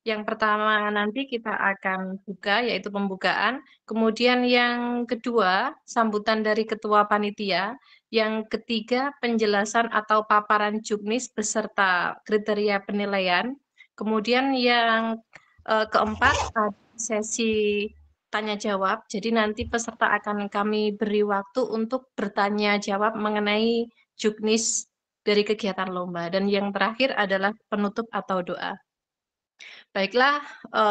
Yang pertama nanti kita akan buka, yaitu pembukaan. Kemudian yang kedua, sambutan dari Ketua Panitia. Yang ketiga, penjelasan atau paparan juknis beserta kriteria penilaian. Kemudian yang keempat, ada sesi tanya jawab. Jadi nanti peserta akan kami beri waktu untuk bertanya jawab mengenai juknis dari kegiatan lomba. Dan yang terakhir adalah penutup atau doa. Baiklah,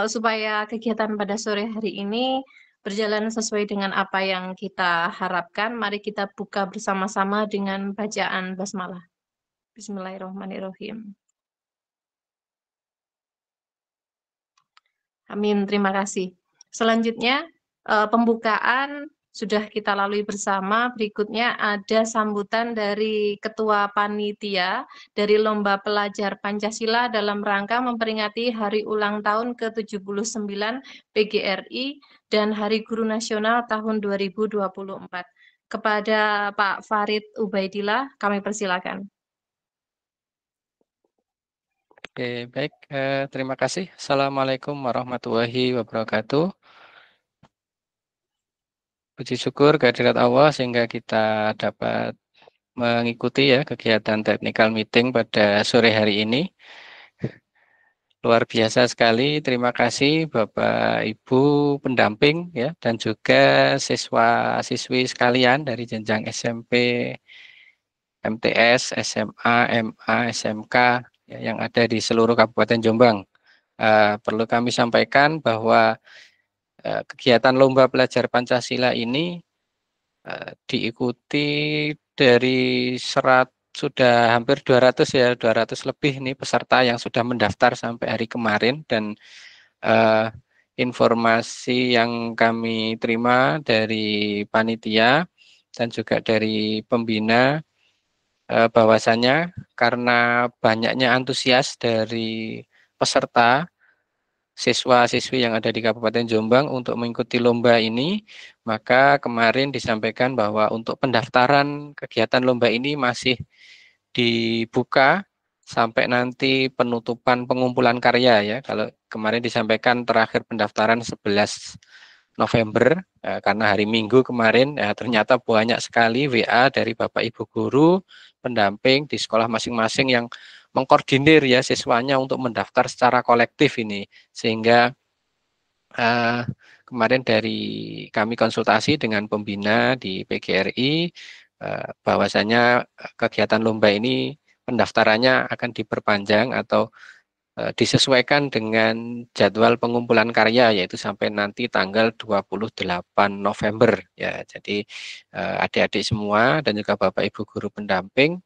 supaya kegiatan pada sore hari ini berjalan sesuai dengan apa yang kita harapkan, mari kita buka bersama-sama dengan bacaan basmalah. Bismillahirrahmanirrahim. Amin, terima kasih. Selanjutnya, pembukaan sudah kita lalui bersama. Berikutnya ada sambutan dari Ketua Panitia dari Lomba Pelajar Pancasila dalam rangka memperingati Hari Ulang Tahun ke-79 PGRI dan Hari Guru Nasional tahun 2024. Kepada Pak Farid Ubaidillah, kami persilakan. Oke, baik. Terima kasih. Assalamualaikum warahmatullahi wabarakatuh. Puji syukur kehadirat Allah sehingga kita dapat mengikuti ya kegiatan technical meeting pada sore hari ini. Luar biasa sekali. Terima kasih Bapak Ibu pendamping ya dan juga siswa-siswi sekalian dari jenjang SMP, MTS, SMA, MA, SMK ya, yang ada di seluruh Kabupaten Jombang. Perlu kami sampaikan bahwa kegiatan Lomba Pelajar Pancasila ini diikuti dari sudah hampir 200 ya, 200 lebih nih peserta yang sudah mendaftar sampai hari kemarin dan uh, informasi yang kami terima dari panitia dan juga dari pembina bahwasannya karena banyaknya antusias dari peserta siswa-siswi yang ada di Kabupaten Jombang untuk mengikuti lomba ini, maka kemarin disampaikan bahwa untuk pendaftaran kegiatan lomba ini masih dibuka sampai nanti penutupan pengumpulan karya ya. Kalau kemarin disampaikan terakhir pendaftaran 11 November karena hari Minggu kemarin ternyata banyak sekali WA dari Bapak Ibu guru pendamping di sekolah masing-masing yang mengkoordinir ya siswanya untuk mendaftar secara kolektif ini sehingga kemarin dari kami konsultasi dengan pembina di PGRI bahwasanya kegiatan lomba ini pendaftarannya akan diperpanjang atau disesuaikan dengan jadwal pengumpulan karya yaitu sampai nanti tanggal 28 November ya. Jadi adik-adik semua dan juga Bapak Ibu guru pendamping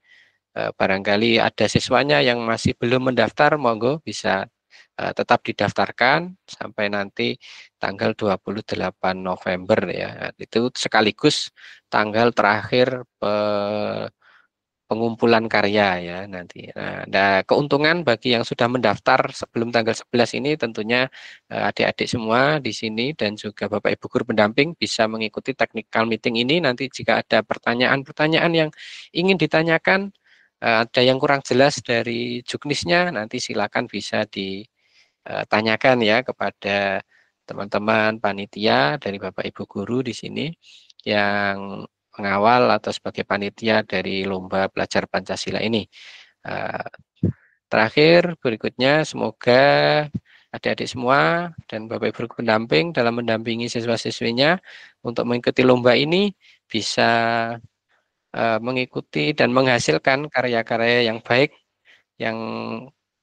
barangkali ada siswanya yang masih belum mendaftar monggo bisa tetap didaftarkan sampai nanti tanggal 28 November ya. Itu sekaligus tanggal terakhir pengumpulan karya ya nanti. Nah, keuntungan bagi yang sudah mendaftar sebelum tanggal 11 ini tentunya adik-adik semua di sini dan juga Bapak Ibu guru pendamping bisa mengikuti technical meeting ini nanti jika ada pertanyaan-pertanyaan yang ingin ditanyakan ada yang kurang jelas dari juknisnya nanti silakan bisa ditanyakan ya kepada teman-teman panitia dari Bapak Ibu guru di sini yang mengawal atau sebagai panitia dari lomba pelajar Pancasila ini. Terakhir berikutnya semoga adik-adik semua dan Bapak Ibu pendamping dalam mendampingi siswa-siswinya untuk mengikuti lomba ini bisa mengikuti dan menghasilkan karya-karya yang baik yang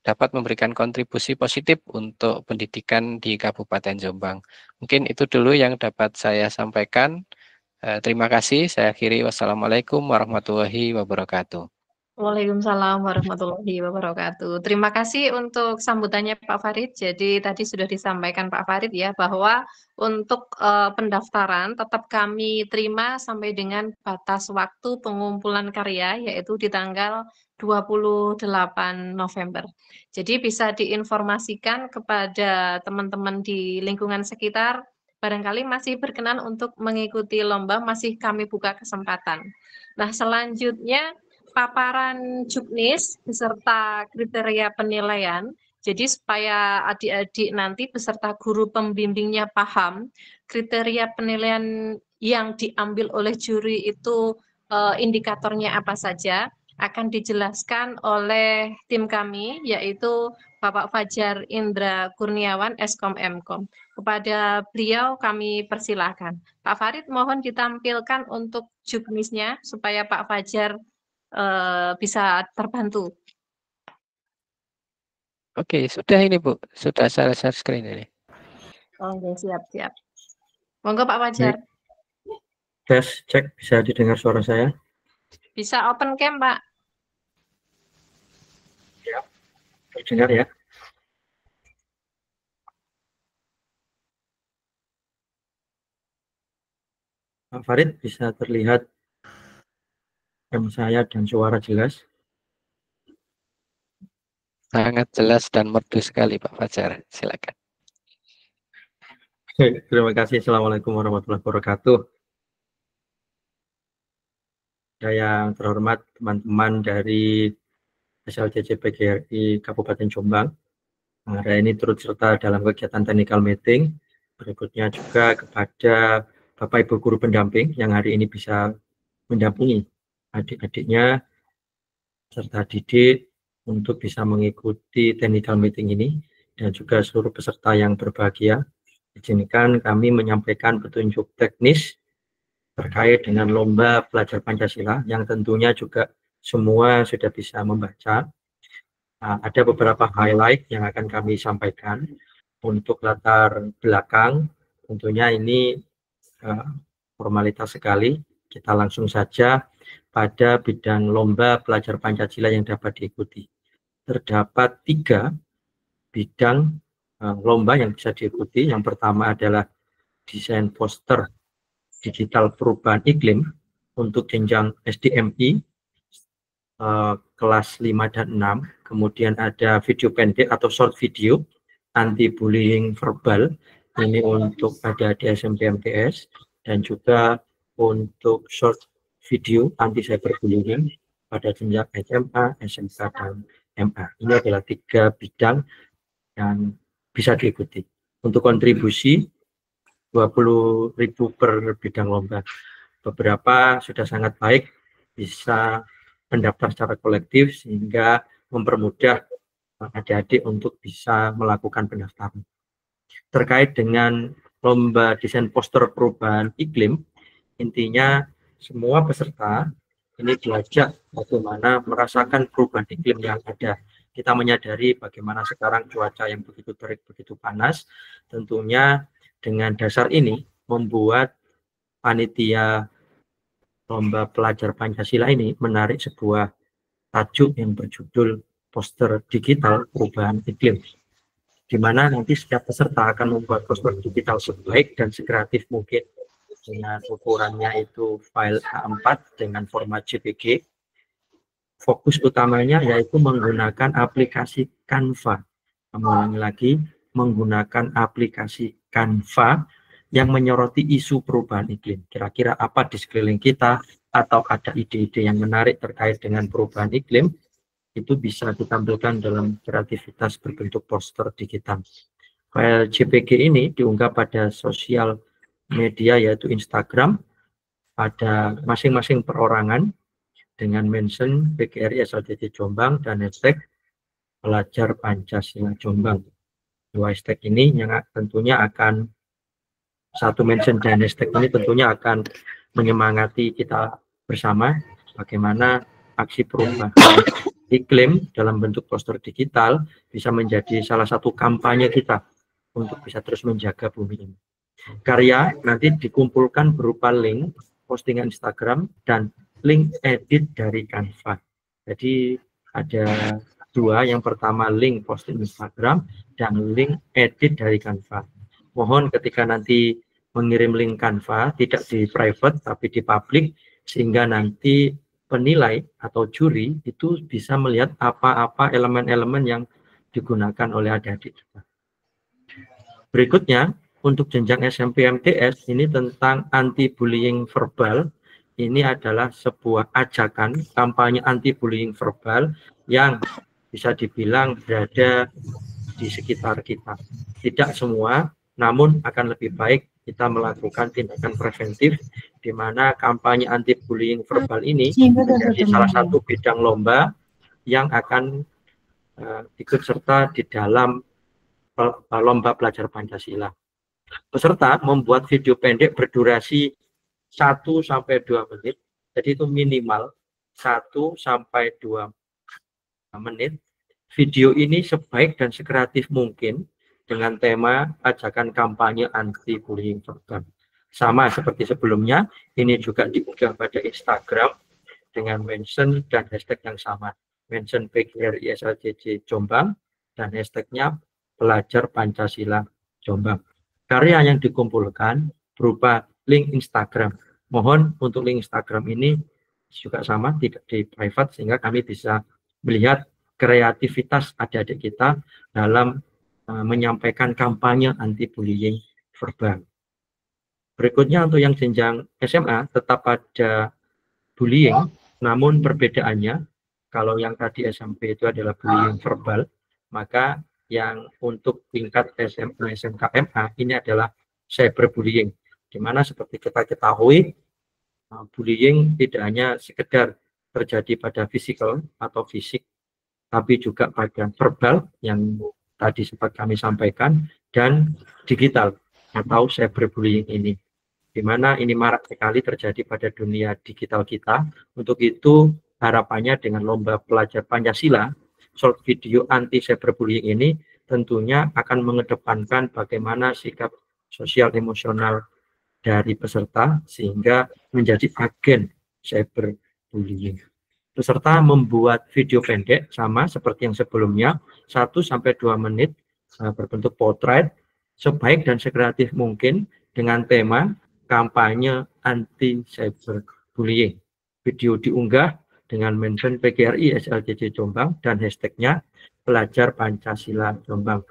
dapat memberikan kontribusi positif untuk pendidikan di Kabupaten Jombang. Mungkin itu dulu yang dapat saya sampaikan. Terima kasih. Saya akhiri. Wassalamualaikum warahmatullahi wabarakatuh. Waalaikumsalam warahmatullahi wabarakatuh. Terima kasih untuk sambutannya Pak Farid. Jadi tadi sudah disampaikan Pak Farid ya bahwa untuk pendaftaran tetap kami terima sampai dengan batas waktu pengumpulan karya yaitu di tanggal 28 November. Jadi bisa diinformasikan kepada teman-teman di lingkungan sekitar barangkali masih berkenan untuk mengikuti lomba, masih kami buka kesempatan. Nah, selanjutnya paparan juknis beserta kriteria penilaian. Jadi supaya adik-adik nanti beserta guru pembimbingnya paham kriteria penilaian yang diambil oleh juri itu indikatornya apa saja, akan dijelaskan oleh tim kami, yaitu Bapak Fajar Indra Kurniawan, Eskom Mkom. Kepada beliau kami persilahkan. Pak Farid mohon ditampilkan untuk juknisnya supaya Pak Fajar bisa terbantu. Oke, sudah ini Bu, sudah saya share screen ini. Oke, siap. Monggo Pak Fajar. Tes, cek, bisa didengar suara saya? Bisa open cam, Pak. Ya, terdengar ya. Pak Farid, bisa terlihat cam saya dan suara jelas? Sangat jelas dan merdu sekali Pak Fajar, silakan. Terima kasih. Assalamualaikum warahmatullahi wabarakatuh. Yang terhormat teman-teman dari SLCC PGRI Kabupaten Jombang. Hari ini turut serta dalam kegiatan technical meeting. Berikutnya juga kepada Bapak Ibu guru pendamping yang hari ini bisa mendampingi adik-adiknya serta didik untuk bisa mengikuti technical meeting ini, dan juga seluruh peserta yang berbahagia. Izinkan kami menyampaikan petunjuk teknis terkait dengan lomba pelajar Pancasila yang tentunya juga semua sudah bisa membaca. Ada beberapa highlight yang akan kami sampaikan. Untuk latar belakang, tentunya ini formalitas sekali. Kita langsung saja pada bidang lomba pelajar Pancasila yang dapat diikuti. Terdapat 3 bidang lomba yang bisa diikuti. Yang pertama adalah desain poster digital perubahan iklim untuk jenjang SDMI kelas 5 dan 6. Kemudian ada video pendek atau short video anti bullying verbal, ini untuk ada di SMP MTS, dan juga untuk short video anti cyberbullying pada jenjang SMA, SMK, dan MA. Ini adalah 3 bidang yang bisa diikuti. Untuk kontribusi 20.000 per bidang lomba. Beberapa sudah sangat baik, bisa mendaftar secara kolektif sehingga mempermudah adik-adik untuk bisa melakukan pendaftaran. Terkait dengan lomba desain poster perubahan iklim, intinya semua peserta ini belajar bagaimana merasakan perubahan iklim yang ada. Kita menyadari bagaimana sekarang cuaca yang begitu terik, begitu panas. Tentunya dengan dasar ini membuat panitia lomba pelajar Pancasila ini menarik sebuah tajuk yang berjudul poster digital perubahan iklim, di mana nanti setiap peserta akan membuat poster digital sebaik dan sekreatif mungkin dengan ukurannya itu file A4 dengan format JPG. Fokus utamanya yaitu menggunakan aplikasi Canva. Mengulangi lagi, menggunakan aplikasi Canva yang menyoroti isu perubahan iklim. Kira-kira apa di sekeliling kita, atau ada ide-ide yang menarik terkait dengan perubahan iklim, itu bisa ditampilkan dalam kreativitas berbentuk poster digital. File JPG ini diunggah pada sosial media yaitu Instagram pada masing-masing perorangan dengan mention PGRI SLCC Jombang dan hashtag pelajar Pancasila Jombang. 2 hashtag ini yang tentunya akan, satu mention dan hashtag ini tentunya akan menyemangati kita bersama bagaimana aksi perubahan iklim dalam bentuk poster digital bisa menjadi salah satu kampanye kita untuk bisa terus menjaga bumi ini. Karya nanti dikumpulkan berupa link postingan Instagram dan link edit dari Canva. Jadi ada 2, yang pertama link posting Instagram dan link edit dari Canva. Mohon ketika nanti mengirim link Canva tidak di private tapi di public, sehingga nanti penilai atau juri itu bisa melihat apa-apa elemen-elemen yang digunakan oleh adik-adik kita. Berikutnya, untuk jenjang SMP MTS ini tentang anti bullying verbal. Ini adalah sebuah ajakan kampanye anti bullying verbal yang bisa dibilang berada di sekitar kita. Tidak semua, namun akan lebih baik kita melakukan tindakan preventif, di mana kampanye anti-bullying verbal ini menjadi salah satu bidang lomba yang akan ikut serta di dalam lomba pelajar Pancasila. Peserta membuat video pendek berdurasi 1-2 menit, jadi itu minimal 1-2 menit. Video ini sebaik dan sekreatif mungkin dengan tema ajakan kampanye anti-bullying verbal. Sama seperti sebelumnya, ini juga diunggah pada Instagram dengan mention dan hashtag yang sama. Mention PGRI SLCC Jombang dan hashtagnya pelajar Pancasila Jombang. Karya yang dikumpulkan berupa link Instagram. Mohon untuk link Instagram ini juga sama, tidak di private, sehingga kami bisa melihat kreativitas adik-adik kita dalam menyampaikan kampanye anti-bullying verbal. Berikutnya untuk yang jenjang SMA tetap ada bullying, namun perbedaannya kalau yang tadi SMP itu adalah bullying verbal, maka yang untuk tingkat SMA, SMK, MA ini adalah cyberbullying, di mana seperti kita ketahui bullying tidak hanya sekedar terjadi pada fisikal atau fisik, tapi juga pada verbal yang tadi sempat kami sampaikan, dan digital atau cyberbullying ini, di mana ini marak sekali terjadi pada dunia digital kita. Untuk itu harapannya dengan lomba pelajar Pancasila, short video anti cyberbullying ini tentunya akan mengedepankan bagaimana sikap sosial emosional dari peserta sehingga menjadi agen cyberbullying. Peserta membuat video pendek sama seperti yang sebelumnya, 1-2 menit, berbentuk potret, sebaik dan sekreatif mungkin dengan tema kampanye anti cyberbullying. Video diunggah dengan mention PGRI SLCC Jombang dan hashtagnya pelajar Pancasila Jombang.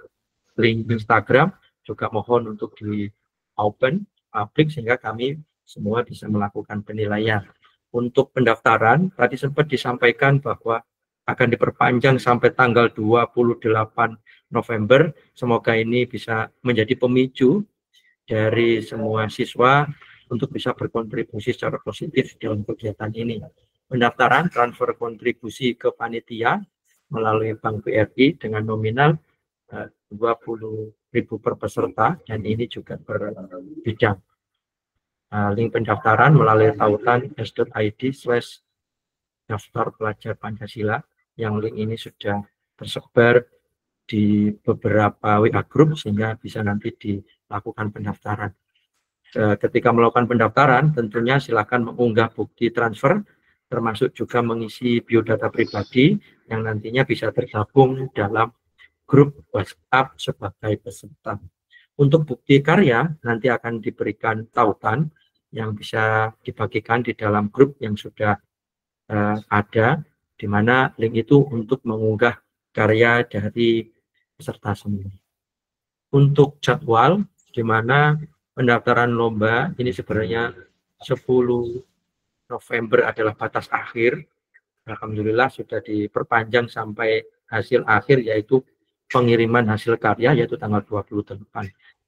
Link Instagram juga mohon untuk di open publik sehingga kami semua bisa melakukan penilaian. Untuk pendaftaran tadi sempat disampaikan bahwa akan diperpanjang sampai tanggal 28 November. Semoga ini bisa menjadi pemicu dari semua siswa untuk bisa berkontribusi secara positif dalam kegiatan ini. Pendaftaran transfer kontribusi ke panitia melalui Bank BRI dengan nominal 20.000 per peserta, dan ini juga berbidang. Link pendaftaran melalui tautan s.id/daftar pelajar Pancasila, yang link ini sudah tersebar di beberapa WA group sehingga bisa nanti dilakukan pendaftaran. Ketika melakukan pendaftaran tentunya silakan mengunggah bukti transfer, termasuk juga mengisi biodata pribadi yang nantinya bisa tergabung dalam grup WhatsApp sebagai peserta. Untuk bukti karya nanti akan diberikan tautan yang bisa dibagikan di dalam grup yang sudah ada, di mana link itu untuk mengunggah karya dari peserta semua. Untuk jadwal, di mana pendaftaran lomba ini sebenarnya 10 November adalah batas akhir. Alhamdulillah sudah diperpanjang sampai hasil akhir, yaitu pengiriman hasil karya, yaitu tanggal 28.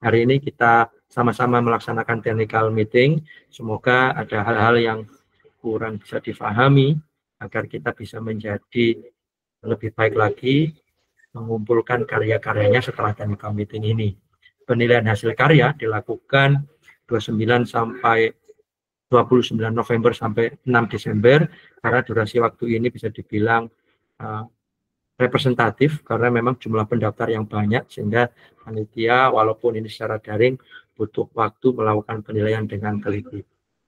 Hari ini kita sama-sama melaksanakan technical meeting. Semoga ada hal-hal yang kurang bisa difahami agar kita bisa menjadi lebih baik lagi mengumpulkan karya-karyanya setelah technical meeting ini. Penilaian hasil karya dilakukan 29 November sampai 6 Desember, karena durasi waktu ini bisa dibilang representatif karena memang jumlah pendaftar yang banyak, sehingga panitia walaupun ini secara daring butuh waktu melakukan penilaian dengan teliti.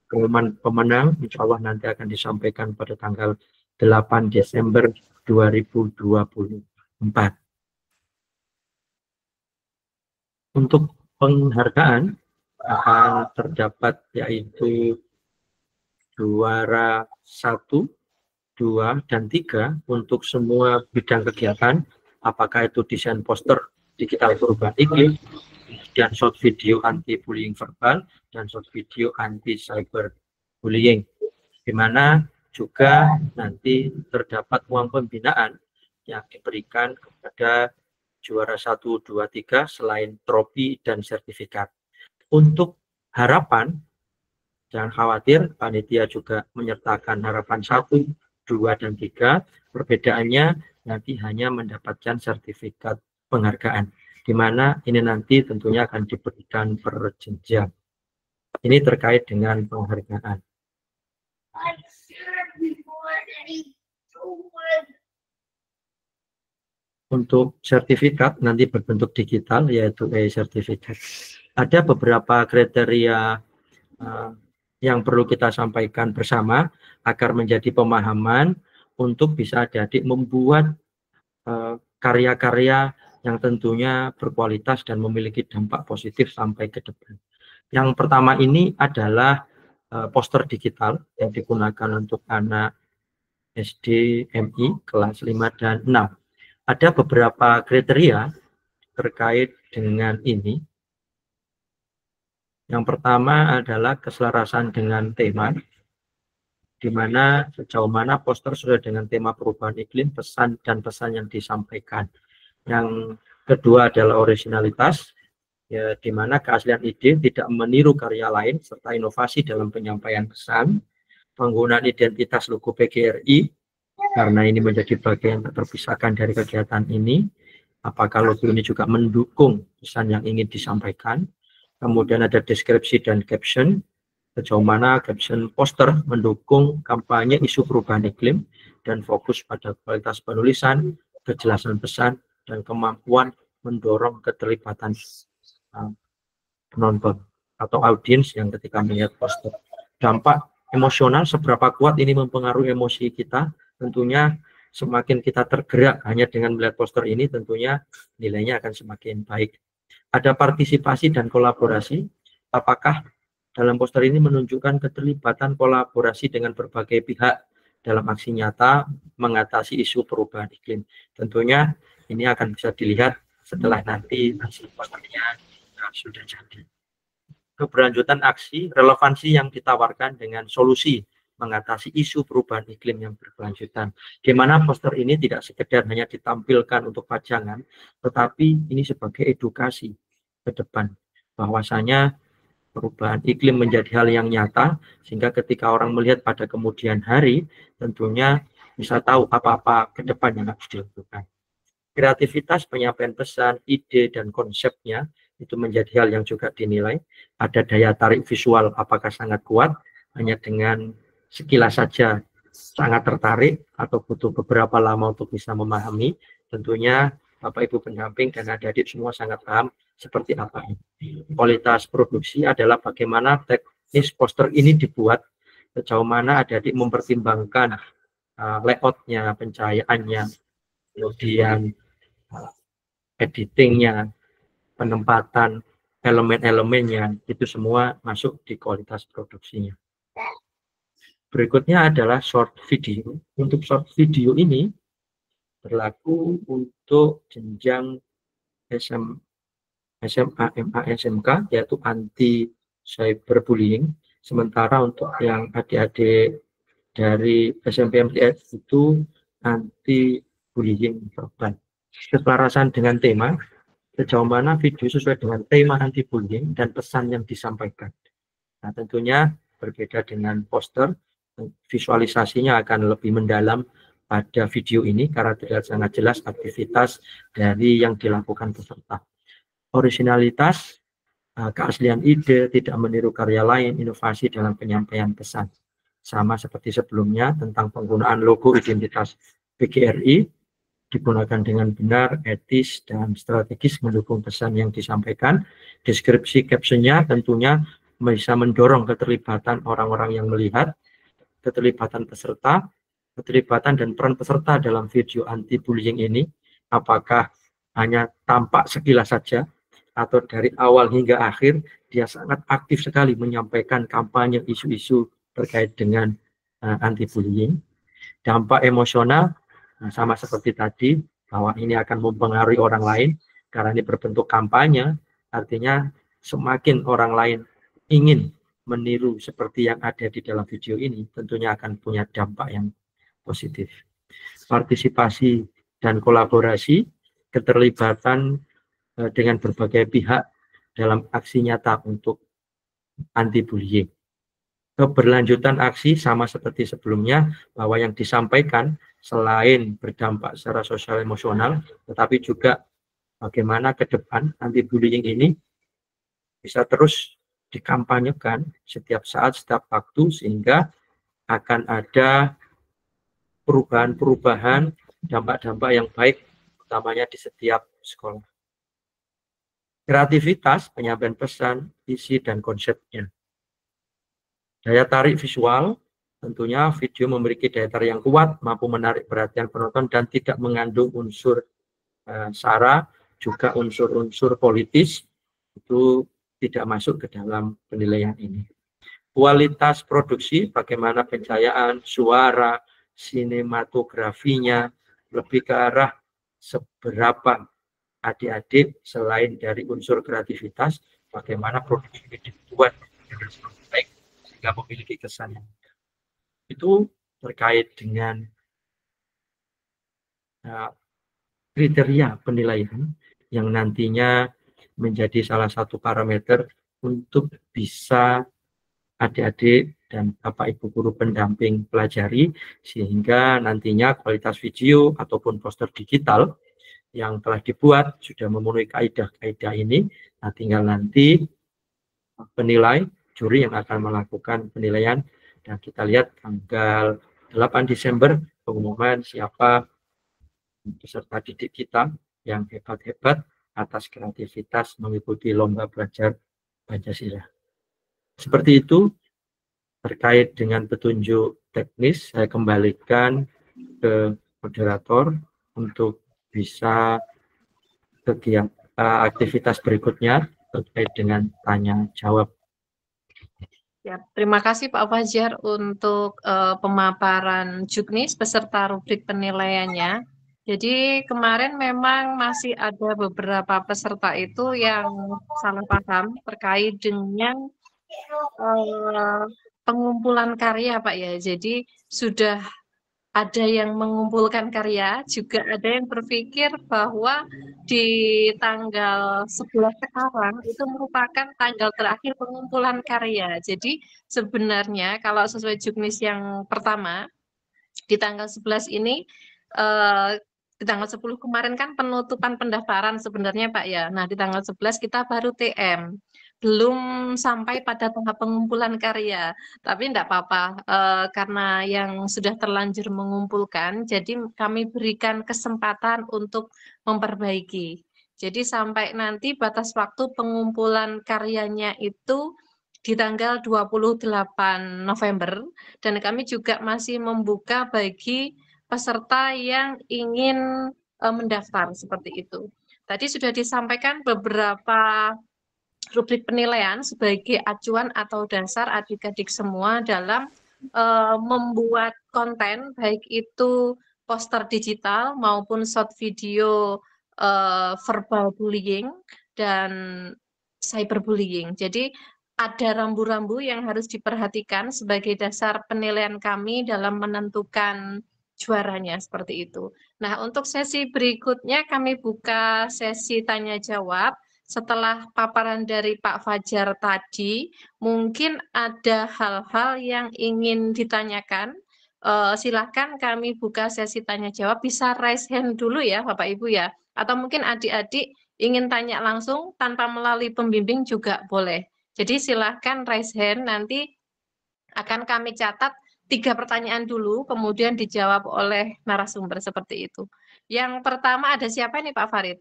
Pengumuman pemenang insya Allah nanti akan disampaikan pada tanggal 8 Desember 2024. Untuk penghargaan akan terdapat yaitu juara 1, 2, dan 3 untuk semua bidang kegiatan, apakah itu desain poster digital perubahan iklim, dan short video anti bullying verbal, dan short video anti cyber bullying, di mana juga nanti terdapat uang pembinaan yang diberikan kepada juara 1, 2, 3 selain trofi dan sertifikat. Untuk harapan, jangan khawatir, panitia juga menyertakan harapan 1, 2, dan 3. Perbedaannya nanti hanya mendapatkan sertifikat penghargaan, di mana ini nanti tentunya akan diberikan per jenjang. Ini terkait dengan penghargaan. Untuk sertifikat nanti berbentuk digital, yaitu e-sertifikat. Ada beberapa kriteria yang perlu kita sampaikan bersama agar menjadi pemahaman untuk bisa adik-adik membuat karya-karya yang tentunya berkualitas dan memiliki dampak positif sampai ke depan. Yang pertama ini adalah poster digital yang digunakan untuk anak SD, MI, kelas 5 dan 6. Ada beberapa kriteria terkait dengan ini. Yang pertama adalah keselarasan dengan tema, di mana sejauh mana poster sudah dengan tema perubahan iklim, pesan dan pesan yang disampaikan. Yang kedua adalah originalitas, ya, di mana keaslian ide tidak meniru karya lain, serta inovasi dalam penyampaian pesan. Penggunaan identitas logo PGRI, karena ini menjadi bagian terpisahkan dari kegiatan ini. Apakah logo ini juga mendukung pesan yang ingin disampaikan? Kemudian ada deskripsi dan caption, sejauh mana caption poster mendukung kampanye isu perubahan iklim dan fokus pada kualitas penulisan, kejelasan pesan, dan kemampuan mendorong keterlibatan penonton atau audiens yang ketika melihat poster. Dampak emosional, seberapa kuat ini mempengaruhi emosi kita, tentunya semakin kita tergerak hanya dengan melihat poster ini, tentunya nilainya akan semakin baik. Ada partisipasi dan kolaborasi, apakah dalam poster ini menunjukkan keterlibatan kolaborasi dengan berbagai pihak dalam aksi nyata mengatasi isu perubahan iklim. Tentunya ini akan bisa dilihat setelah nanti hasil posternya sudah jadi. Keberlanjutan aksi, relevansi yang ditawarkan dengan solusi mengatasi isu perubahan iklim yang berkelanjutan. Di mana poster ini tidak sekedar hanya ditampilkan untuk pajangan, tetapi ini sebagai edukasi ke depan, bahwasanya perubahan iklim menjadi hal yang nyata, sehingga ketika orang melihat pada kemudian hari, tentunya bisa tahu apa-apa ke depan yang harus dilakukan. Kreativitas, penyampaian pesan, ide, dan konsepnya, itu menjadi hal yang juga dinilai. Ada daya tarik visual, apakah sangat kuat, hanya dengan sekilas saja sangat tertarik, atau butuh beberapa lama untuk bisa memahami. Tentunya Bapak Ibu pendamping dan adik-adik semua sangat paham seperti apa ini. Kualitas produksi adalah bagaimana teknis poster ini dibuat, sejauh mana adik-adik mempertimbangkan layoutnya, pencahayaannya, kemudian editingnya, penempatan elemen-elemennya, itu semua masuk di kualitas produksinya. Berikutnya adalah short video. Untuk short video ini berlaku untuk jenjang SMA, MA, SMK, yaitu anti cyberbullying. Sementara untuk yang adik-adik dari SMP MTS itu anti bullying verbal. Keselarasan dengan tema, sejauh mana video sesuai dengan tema anti bullying dan pesan yang disampaikan. Nah, tentunya berbeda dengan poster, visualisasinya akan lebih mendalam pada video ini karena terlihat sangat jelas aktivitas dari yang dilakukan peserta. Originalitas, keaslian ide, tidak meniru karya lain, inovasi dalam penyampaian pesan. Sama seperti sebelumnya tentang penggunaan logo identitas PGRI, digunakan dengan benar, etis, dan strategis mendukung pesan yang disampaikan. Deskripsi captionnya tentunya bisa mendorong keterlibatan orang-orang yang melihat, keterlibatan peserta, keterlibatan dan peran peserta dalam video anti-bullying ini, apakah hanya tampak sekilas saja, atau dari awal hingga akhir, dia sangat aktif sekali menyampaikan kampanye isu-isu terkait dengan anti-bullying. Dampak emosional, sama seperti tadi, bahwa ini akan mempengaruhi orang lain, karena ini berbentuk kampanye, artinya semakin orang lain ingin meniru seperti yang ada di dalam video ini, tentunya akan punya dampak yang positif. Partisipasi dan kolaborasi, keterlibatan dengan berbagai pihak dalam aksi nyata untuk anti bullying. Keberlanjutan aksi sama seperti sebelumnya, bahwa yang disampaikan selain berdampak secara sosial emosional, tetapi juga bagaimana ke depan anti bullying ini bisa terus dikampanyekan setiap saat, setiap waktu, sehingga akan ada perubahan-perubahan, dampak-dampak yang baik, utamanya di setiap sekolah. Kreativitas, penyampaian pesan, isi, dan konsepnya. Daya tarik visual, tentunya video memiliki daya tarik yang kuat, mampu menarik perhatian penonton dan tidak mengandung unsur sara, juga unsur-unsur politis, itu tidak masuk ke dalam penilaian ini. Kualitas produksi, bagaimana pencahayaan, suara, sinematografinya, lebih ke arah seberapa adik-adik selain dari unsur kreativitas, bagaimana produksi ini dibuat dengan baik sehingga memiliki kesan yang itu terkait dengan kriteria penilaian yang nantinya menjadi salah satu parameter untuk bisa adik-adik dan Bapak Ibu guru pendamping pelajari, sehingga nantinya kualitas video ataupun poster digital yang telah dibuat sudah memenuhi kaidah-kaidah ini. Nah, tinggal nanti penilai juri yang akan melakukan penilaian, dan kita lihat tanggal 8 Desember pengumuman siapa peserta didik kita yang hebat-hebat atas kreativitas mengikuti lomba belajar Pancasila. Seperti itu. Terkait dengan petunjuk teknis, saya kembalikan ke moderator untuk bisa kegiatan aktivitas berikutnya terkait dengan tanya jawab. Ya, terima kasih Pak Fajar untuk pemaparan juknis beserta rubrik penilaiannya. Jadi kemarin memang masih ada beberapa peserta itu yang salah paham terkait dengan pengumpulan karya Pak ya. Jadi sudah ada yang mengumpulkan karya, juga ada yang berpikir bahwa di tanggal 11 sekarang itu merupakan tanggal terakhir pengumpulan karya. Jadi sebenarnya kalau sesuai juknis yang pertama, di tanggal 11 ini, di tanggal 10 kemarin kan penutupan pendaftaran sebenarnya Pak ya. Nah di tanggal 11 kita baru TM. Belum sampai pada tahap pengumpulan karya. Tapi enggak apa-apa, karena yang sudah terlanjur mengumpulkan, jadi kami berikan kesempatan untuk memperbaiki. Jadi sampai nanti batas waktu pengumpulan karyanya itu di tanggal 28 November, dan kami juga masih membuka bagi peserta yang ingin mendaftar seperti itu. Tadi sudah disampaikan beberapa rubrik penilaian sebagai acuan atau dasar adik-adik semua dalam membuat konten, baik itu poster digital maupun short video verbal bullying dan cyberbullying. Jadi ada rambu-rambu yang harus diperhatikan sebagai dasar penilaian kami dalam menentukan juaranya seperti itu. Nah, untuk sesi berikutnya kami buka sesi tanya jawab. Setelah paparan dari Pak Fajar tadi, mungkin ada hal-hal yang ingin ditanyakan. Silakan kami buka sesi tanya jawab. Bisa raise hand dulu ya Bapak Ibu ya. Atau mungkin adik-adik ingin tanya langsung tanpa melalui pembimbing juga boleh. Jadi silakan raise hand, nanti akan kami catat 3 pertanyaan dulu, kemudian dijawab oleh narasumber seperti itu. Yang pertama ada siapa nih Pak Farid?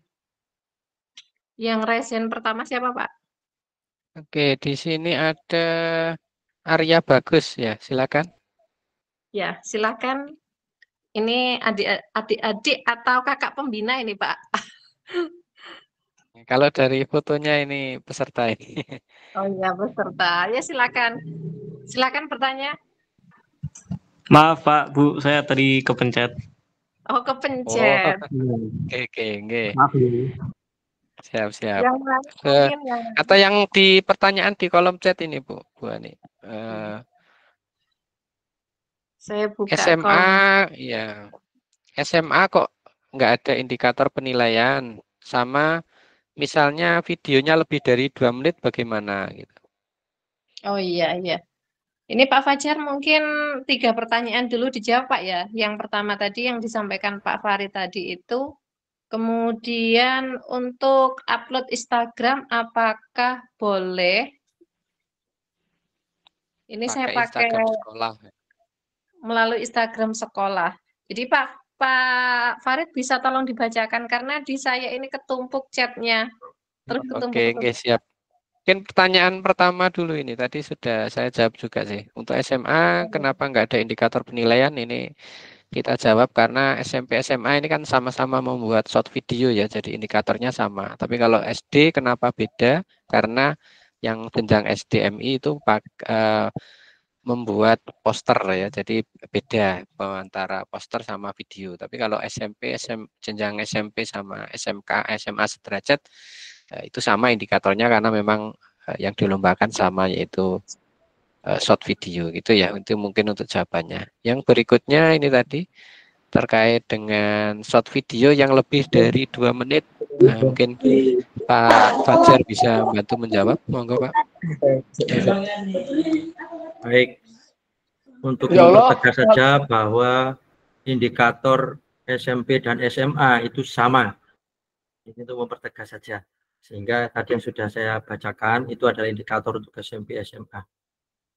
Yang raise hand pertama siapa Pak? Oke, di sini ada Arya Bagus ya, silakan. Ya, silakan. Ini adik-adik atau kakak pembina ini Pak? Kalau dari fotonya ini peserta ini. Oh iya, peserta. Ya silakan. Silakan bertanya. Maaf Pak, Bu, saya tadi kepencet. Oh, kepencet. Oke. Maaf Bu. Siap. Yang lain, atau yang di pertanyaan di kolom chat ini Bu Ani. Saya buka SMA, ya. SMA kok nggak ada indikator penilaian, sama misalnya videonya lebih dari 2 menit bagaimana gitu. Oh iya, iya. Ini Pak Fajar mungkin 3 pertanyaan dulu dijawab Pak ya. Yang pertama tadi yang disampaikan Pak Farid tadi itu, kemudian untuk upload Instagram apakah boleh? Ini saya Pakai pakai Instagram sekolah. melalui Instagram sekolah. Jadi Pak Farid bisa tolong dibacakan karena di saya ini ketumpuk chatnya. Terus Oke, ketumpuk-ketumpuk. siap. Mungkin pertanyaan pertama dulu ini tadi sudah saya jawab juga sih. Untuk SMA kenapa nggak ada indikator penilaian ini kita jawab karena SMP SMA ini kan sama-sama membuat short video ya, jadi indikatornya sama. Tapi kalau SD kenapa beda? Karena yang jenjang SDMI itu membuat poster ya, jadi beda antara poster sama video. Tapi kalau jenjang SMP sama SMK, SMA sederajat itu sama indikatornya karena memang yang dilombakan sama, yaitu short video gitu ya. Itu mungkin untuk jawabannya. Yang berikutnya ini tadi terkait dengan short video yang lebih dari 2 menit. Mungkin Pak Fajar bisa membantu menjawab. Monggo Pak. Baik, untuk mempertegas saja bahwa indikator SMP dan SMA itu sama. Ini untuk mempertegas saja. Sehingga tadi yang sudah saya bacakan itu adalah indikator untuk SMP SMA.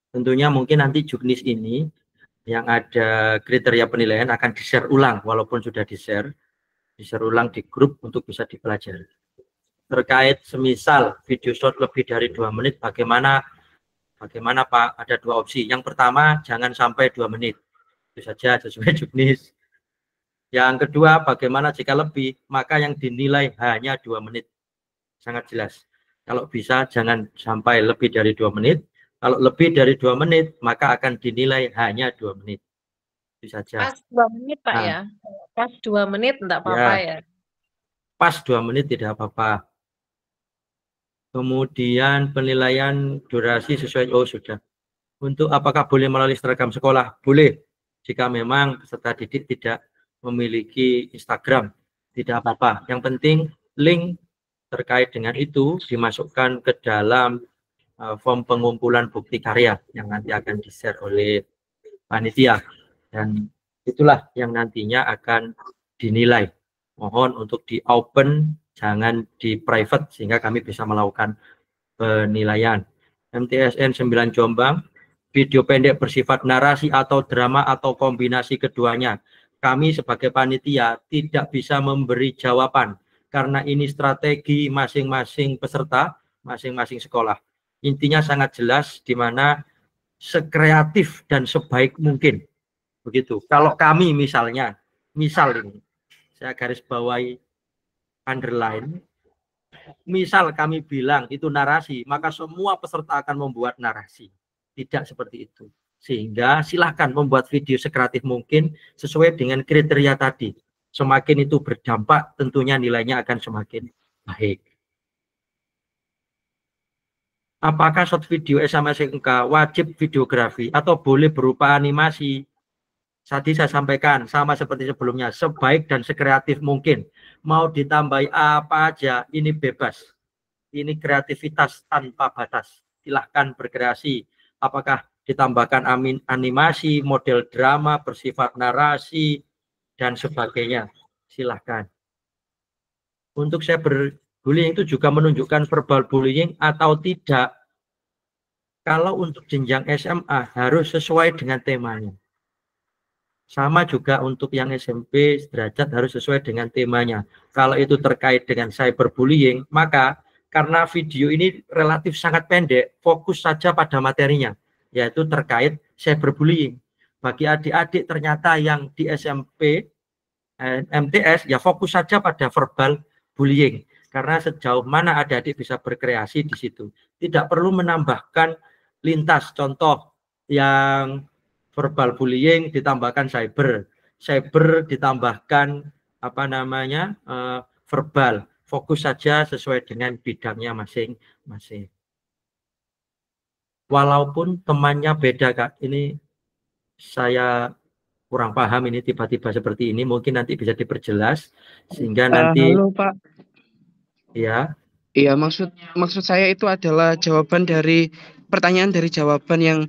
Tentunya mungkin nanti juknis ini yang ada kriteria penilaian akan di-share ulang, walaupun sudah di-share ulang di grup untuk bisa dipelajari. Terkait semisal video short lebih dari 2 menit, bagaimana Pak? Ada 2 opsi. Yang pertama, jangan sampai 2 menit. Itu saja sesuai juknis. Yang kedua, bagaimana jika lebih, maka yang dinilai hanya 2 menit. Sangat jelas. Kalau bisa jangan sampai lebih dari 2 menit. Kalau lebih dari 2 menit, maka akan dinilai hanya 2 menit. Itu saja. Pas 2 menit Pak ya. Pas 2 menit enggak apa-apa ya. Pas 2 menit tidak apa-apa. Kemudian penilaian durasi sesuai, sudah. Untuk apakah boleh melalui seragam sekolah? Boleh. Jika memang peserta didik tidak memiliki Instagram, tidak apa-apa. Yang penting link terkait dengan itu dimasukkan ke dalam form pengumpulan bukti karya yang nanti akan di-share oleh panitia. Dan itulah yang nantinya akan dinilai. Mohon untuk di-open, jangan di-private, sehingga kami bisa melakukan penilaian. MTSN 9 Jombang, video pendek bersifat narasi atau drama atau kombinasi keduanya. Kami sebagai panitia tidak bisa memberi jawaban karena ini strategi masing-masing peserta, masing-masing sekolah. Intinya sangat jelas, di mana sekreatif dan sebaik mungkin. Begitu. Kalau kami misalnya, misal ini, saya garis bawahi underline, misal kami bilang itu narasi, maka semua peserta akan membuat narasi. Tidak seperti itu. Sehingga silahkan membuat video sekreatif mungkin sesuai dengan kriteria tadi. Semakin itu berdampak, tentunya nilainya akan semakin baik. Apakah short video SMA SMK wajib videografi atau boleh berupa animasi? Tadi saya sampaikan sama seperti sebelumnya, sebaik dan sekreatif mungkin. Mau ditambahi apa aja, ini bebas. Ini kreativitas tanpa batas. Silahkan berkreasi. Apakah ditambahkan animasi, model drama, bersifat narasi, dan sebagainya. Silahkan. Untuk cyberbullying itu juga menunjukkan verbal bullying atau tidak. Kalau untuk jenjang SMA harus sesuai dengan temanya. Sama juga untuk yang SMP sederajat harus sesuai dengan temanya. Kalau itu terkait dengan cyberbullying, maka karena video ini relatif sangat pendek, fokus saja pada materinya, yaitu terkait cyberbullying. Bagi adik-adik ternyata yang di SMP, MTS, ya fokus saja pada verbal bullying. Karena sejauh mana adik-adik bisa berkreasi di situ. Tidak perlu menambahkan lintas, contoh yang verbal bullying ditambahkan cyber ditambahkan verbal. Fokus saja sesuai dengan bidangnya masing-masing. Walaupun temannya beda Kak, ini saya kurang paham ini tiba-tiba seperti ini, mungkin nanti bisa diperjelas sehingga nanti Halo Pak. ya. Iya, maksud saya itu adalah jawaban dari pertanyaan dari jawaban yang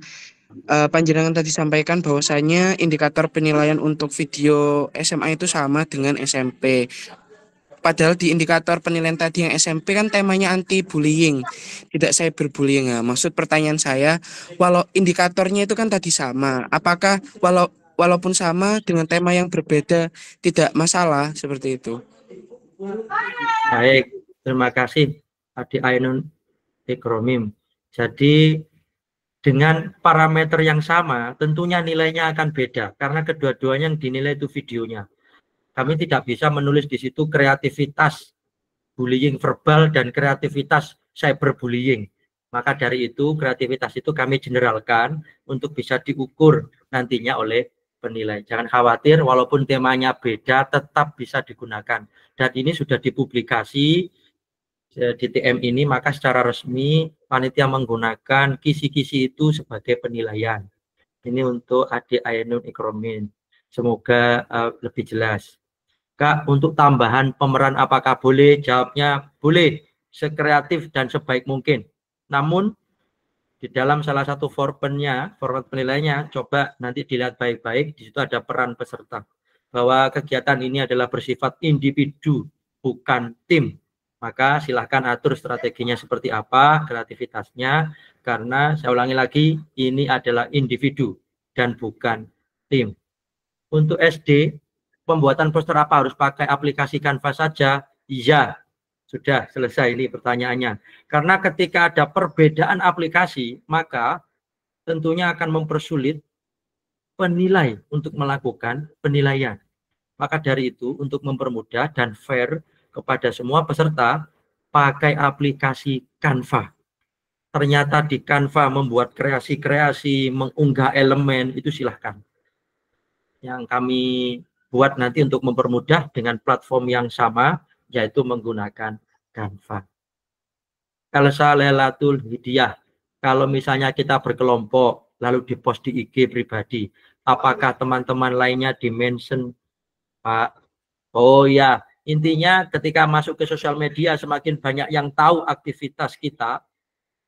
panjenengan tadi sampaikan, bahwasanya indikator penilaian untuk video SMA itu sama dengan SMP. Padahal di indikator penilaian tadi yang SMP kan temanya anti bullying, tidak cyberbullying. Nah, maksud pertanyaan saya, walau indikatornya itu kan tadi sama, apakah walaupun sama dengan tema yang berbeda tidak masalah seperti itu? Baik, terima kasih Adik Ainun Ikromim. Jadi dengan parameter yang sama, tentunya nilainya akan beda karena kedua-duanya yang dinilai itu videonya. Kami tidak bisa menulis di situ kreativitas bullying verbal dan kreativitas cyberbullying. Maka dari itu kreativitas itu kami generalkan untuk bisa diukur nantinya oleh penilai. Jangan khawatir, walaupun temanya beda tetap bisa digunakan. Dan ini sudah dipublikasi di TM ini, maka secara resmi panitia menggunakan kisi-kisi itu sebagai penilaian. Ini untuk Adik Ainun Ikromin. Semoga lebih jelas. Kak, untuk tambahan pemeran apakah boleh? Jawabnya boleh, sekreatif dan sebaik mungkin. Namun di dalam salah satu format penilaiannya, coba nanti dilihat baik-baik, di situ ada peran peserta. Bahwa kegiatan ini adalah bersifat individu, bukan tim. Maka silahkan atur strateginya seperti apa, kreativitasnya, karena saya ulangi lagi, ini adalah individu dan bukan tim. Untuk SD, pembuatan poster apa harus pakai aplikasi Canva saja? Iya, sudah selesai ini pertanyaannya. Karena ketika ada perbedaan aplikasi, maka tentunya akan mempersulit penilai untuk melakukan penilaian. Maka dari itu, untuk mempermudah dan fair kepada semua peserta, pakai aplikasi Canva. Ternyata di Canva membuat kreasi-kreasi, mengunggah elemen, itu silahkan. Yang kami buat nanti untuk mempermudah dengan platform yang sama, yaitu menggunakan Canva. Kalau Lailatul Hidayah, kalau misalnya kita berkelompok, lalu dipost di IG pribadi, apakah teman-teman lainnya dimention, Pak? Oh ya, intinya ketika masuk ke sosial media, semakin banyak yang tahu aktivitas kita,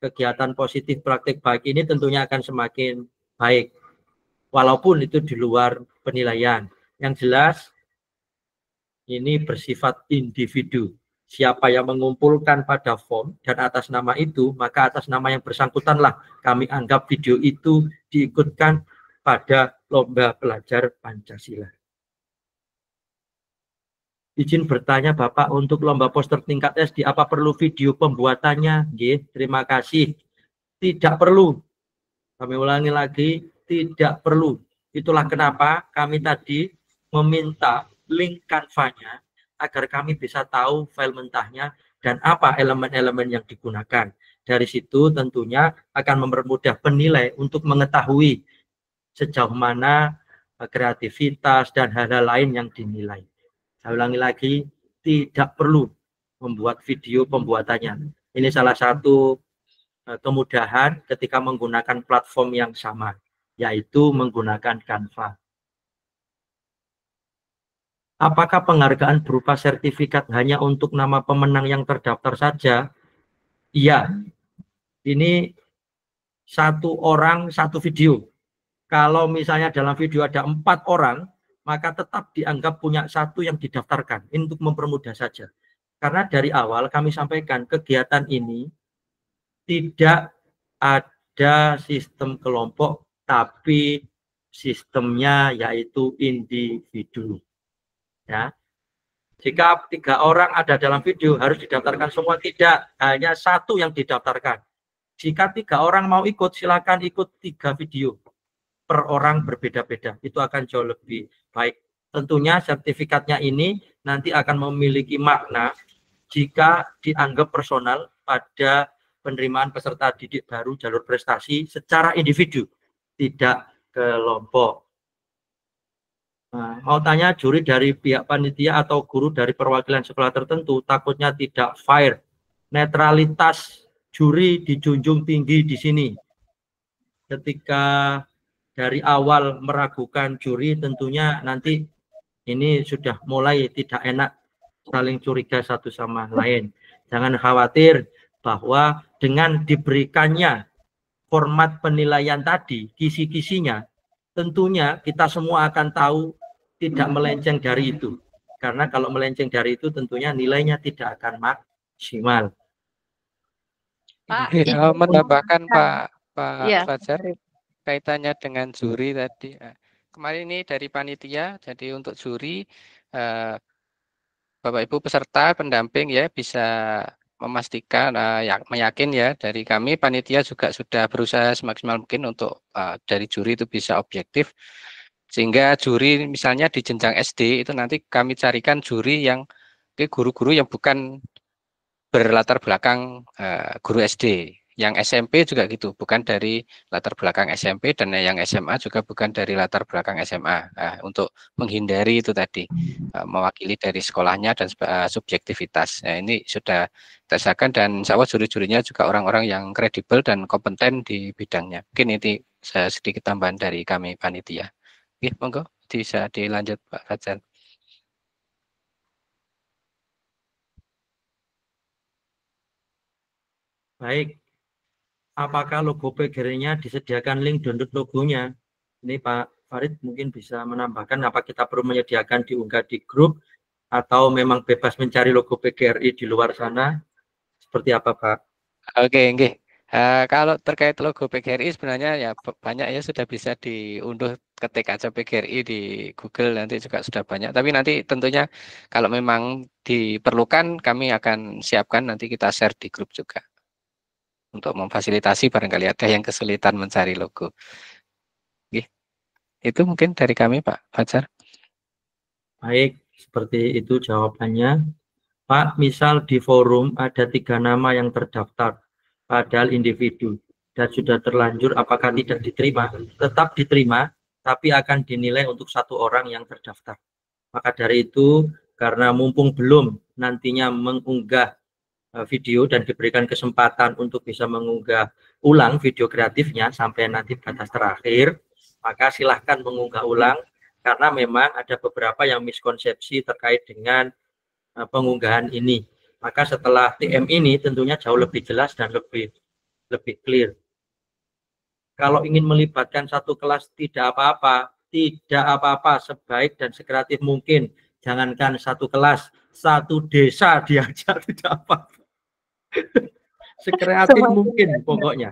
kegiatan positif praktik baik ini tentunya akan semakin baik. Walaupun itu di luar penilaian. Yang jelas, ini bersifat individu. Siapa yang mengumpulkan pada form dan atas nama itu, maka atas nama yang bersangkutanlah kami anggap video itu diikutkan pada lomba belajar Pancasila. Izin bertanya Bapak, untuk lomba poster tingkat SD, apa perlu video pembuatannya? Nggih, terima kasih. Tidak perlu. Kami ulangi lagi, tidak perlu. Itulah kenapa kami tadi meminta link Canva-nya agar kami bisa tahu file mentahnya dan apa elemen-elemen yang digunakan. Dari situ tentunya akan mempermudah penilai untuk mengetahui sejauh mana kreativitas dan hal-hal lain yang dinilai. Saya ulangi lagi, tidak perlu membuat video pembuatannya. Ini salah satu kemudahan ketika menggunakan platform yang sama, yaitu menggunakan Canva. Apakah penghargaan berupa sertifikat hanya untuk nama pemenang yang terdaftar saja? Iya, ini satu orang satu video. Kalau misalnya dalam video ada 4 orang, maka tetap dianggap punya satu yang didaftarkan. Ini untuk mempermudah saja. Karena dari awal kami sampaikan kegiatan ini tidak ada sistem kelompok, tapi sistemnya yaitu individu. Ya. Jika 3 orang ada dalam video harus didaftarkan semua, tidak, hanya satu yang didaftarkan. Jika 3 orang mau ikut, silakan ikut 3 video per orang berbeda-beda. Itu akan jauh lebih baik. Tentunya sertifikatnya ini nanti akan memiliki makna jika dianggap personal pada penerimaan peserta didik baru jalur prestasi secara individu, tidak kelompok. Nah, mau tanya, juri dari pihak panitia atau guru dari perwakilan sekolah tertentu takutnya tidak fair. Netralitas juri dijunjung tinggi di sini. Ketika dari awal meragukan juri, tentunya nanti ini sudah mulai tidak enak, saling curiga satu sama lain. Jangan khawatir bahwa dengan diberikannya format penilaian tadi, kisi-kisinya, tentunya kita semua akan tahu tidak melenceng dari itu. Karena kalau melenceng dari itu tentunya nilainya tidak akan maksimal. Pak, Ya, menambahkan Pak ya, Fajar kaitannya dengan juri tadi. Kemarin ini dari panitia, jadi untuk juri Bapak Ibu peserta pendamping ya bisa memastikan meyakin ya dari kami panitia juga sudah berusaha semaksimal mungkin untuk dari juri itu bisa objektif, sehingga juri misalnya di jenjang SD itu nanti kami carikan juri yang guru-guru yang bukan berlatar belakang guru SD. Yang SMP juga gitu, bukan dari latar belakang SMP, dan yang SMA juga bukan dari latar belakang SMA. Untuk menghindari itu tadi, mewakili dari sekolahnya dan subjektivitas. Nah, ini sudah tersahkan dan insya Allah juri-jurinya juga orang-orang yang kredibel dan kompeten di bidangnya. Mungkin ini sedikit tambahan dari kami panitia. Oke, monggo bisa dilanjut Pak Fajar. Baik, apakah logo PGRI-nya disediakan link download logonya? Ini Pak Farid mungkin bisa menambahkan apa kita perlu menyediakan diunggah di grup atau memang bebas mencari logo PGRI di luar sana? Seperti apa Pak? Oke, oke. Kalau terkait logo PGRI sebenarnya ya banyak ya sudah bisa diunduh, ketik aja PGRI di Google nanti juga sudah banyak. Tapi nanti tentunya kalau memang diperlukan kami akan siapkan, nanti kita share di grup juga untuk memfasilitasi barangkali ada yang kesulitan mencari logo. Oke. Itu mungkin dari kami Pak Fajar. Baik, seperti itu jawabannya. Pak, misal di forum ada 3 nama yang terdaftar, padahal individu, dan sudah terlanjur, apakah tidak diterima? Tetap diterima, tapi akan dinilai untuk 1 orang yang terdaftar. Maka dari itu, karena mumpung belum nantinya mengunggah video dan diberikan kesempatan untuk bisa mengunggah ulang video kreatifnya sampai nanti batas terakhir, maka silahkan mengunggah ulang, karena memang ada beberapa yang miskonsepsi terkait dengan pengunggahan ini. Maka setelah TM ini tentunya jauh lebih jelas dan lebih clear. Kalau ingin melibatkan satu kelas tidak apa-apa, sebaik dan sekreatif mungkin. Jangankan satu kelas, satu desa diajak tidak apa-apa. Sekreatif mungkin pokoknya.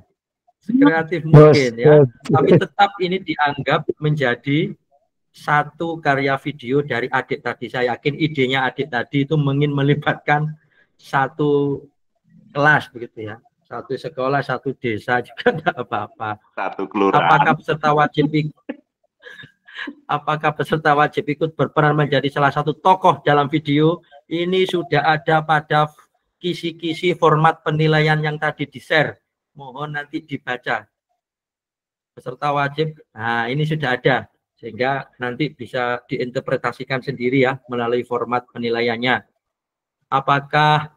Sekreatif mungkin ya. Tapi tetap ini dianggap menjadi satu karya video dari adik tadi. Saya yakin idenya adik tadi itu ingin melibatkan satu kelas begitu ya. Satu sekolah, satu desa juga tidak apa-apa. Satu kelurahan. Apakah peserta wajib ikut berperan menjadi salah satu tokoh dalam video? Ini sudah ada pada kisi-kisi format penilaian yang tadi di-share. Mohon nanti dibaca. Peserta wajib, nah ini sudah ada. Sehingga nanti bisa diinterpretasikan sendiri ya melalui format penilaiannya. Apakah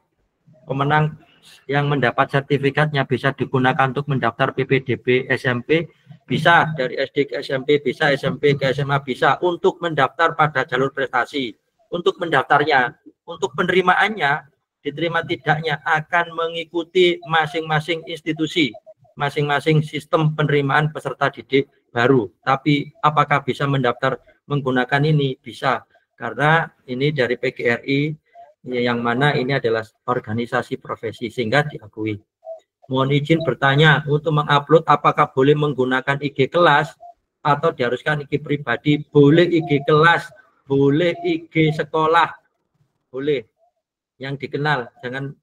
pemenang yang mendapat sertifikatnya bisa digunakan untuk mendaftar PPDB SMP? Bisa, dari SD ke SMP bisa, SMP ke SMA bisa, untuk mendaftar pada jalur prestasi. Untuk mendaftarnya, untuk penerimaannya, diterima tidaknya akan mengikuti masing-masing institusi, masing-masing sistem penerimaan peserta didik baru. Tapi apakah bisa mendaftar menggunakan ini? Bisa, karena ini dari PGRI, yang mana ini adalah organisasi profesi sehingga diakui. Mohon izin bertanya, untuk mengupload apakah boleh menggunakan IG kelas atau diharuskan IG pribadi? Boleh IG kelas, boleh IG sekolah, boleh. Yang dikenal, jangan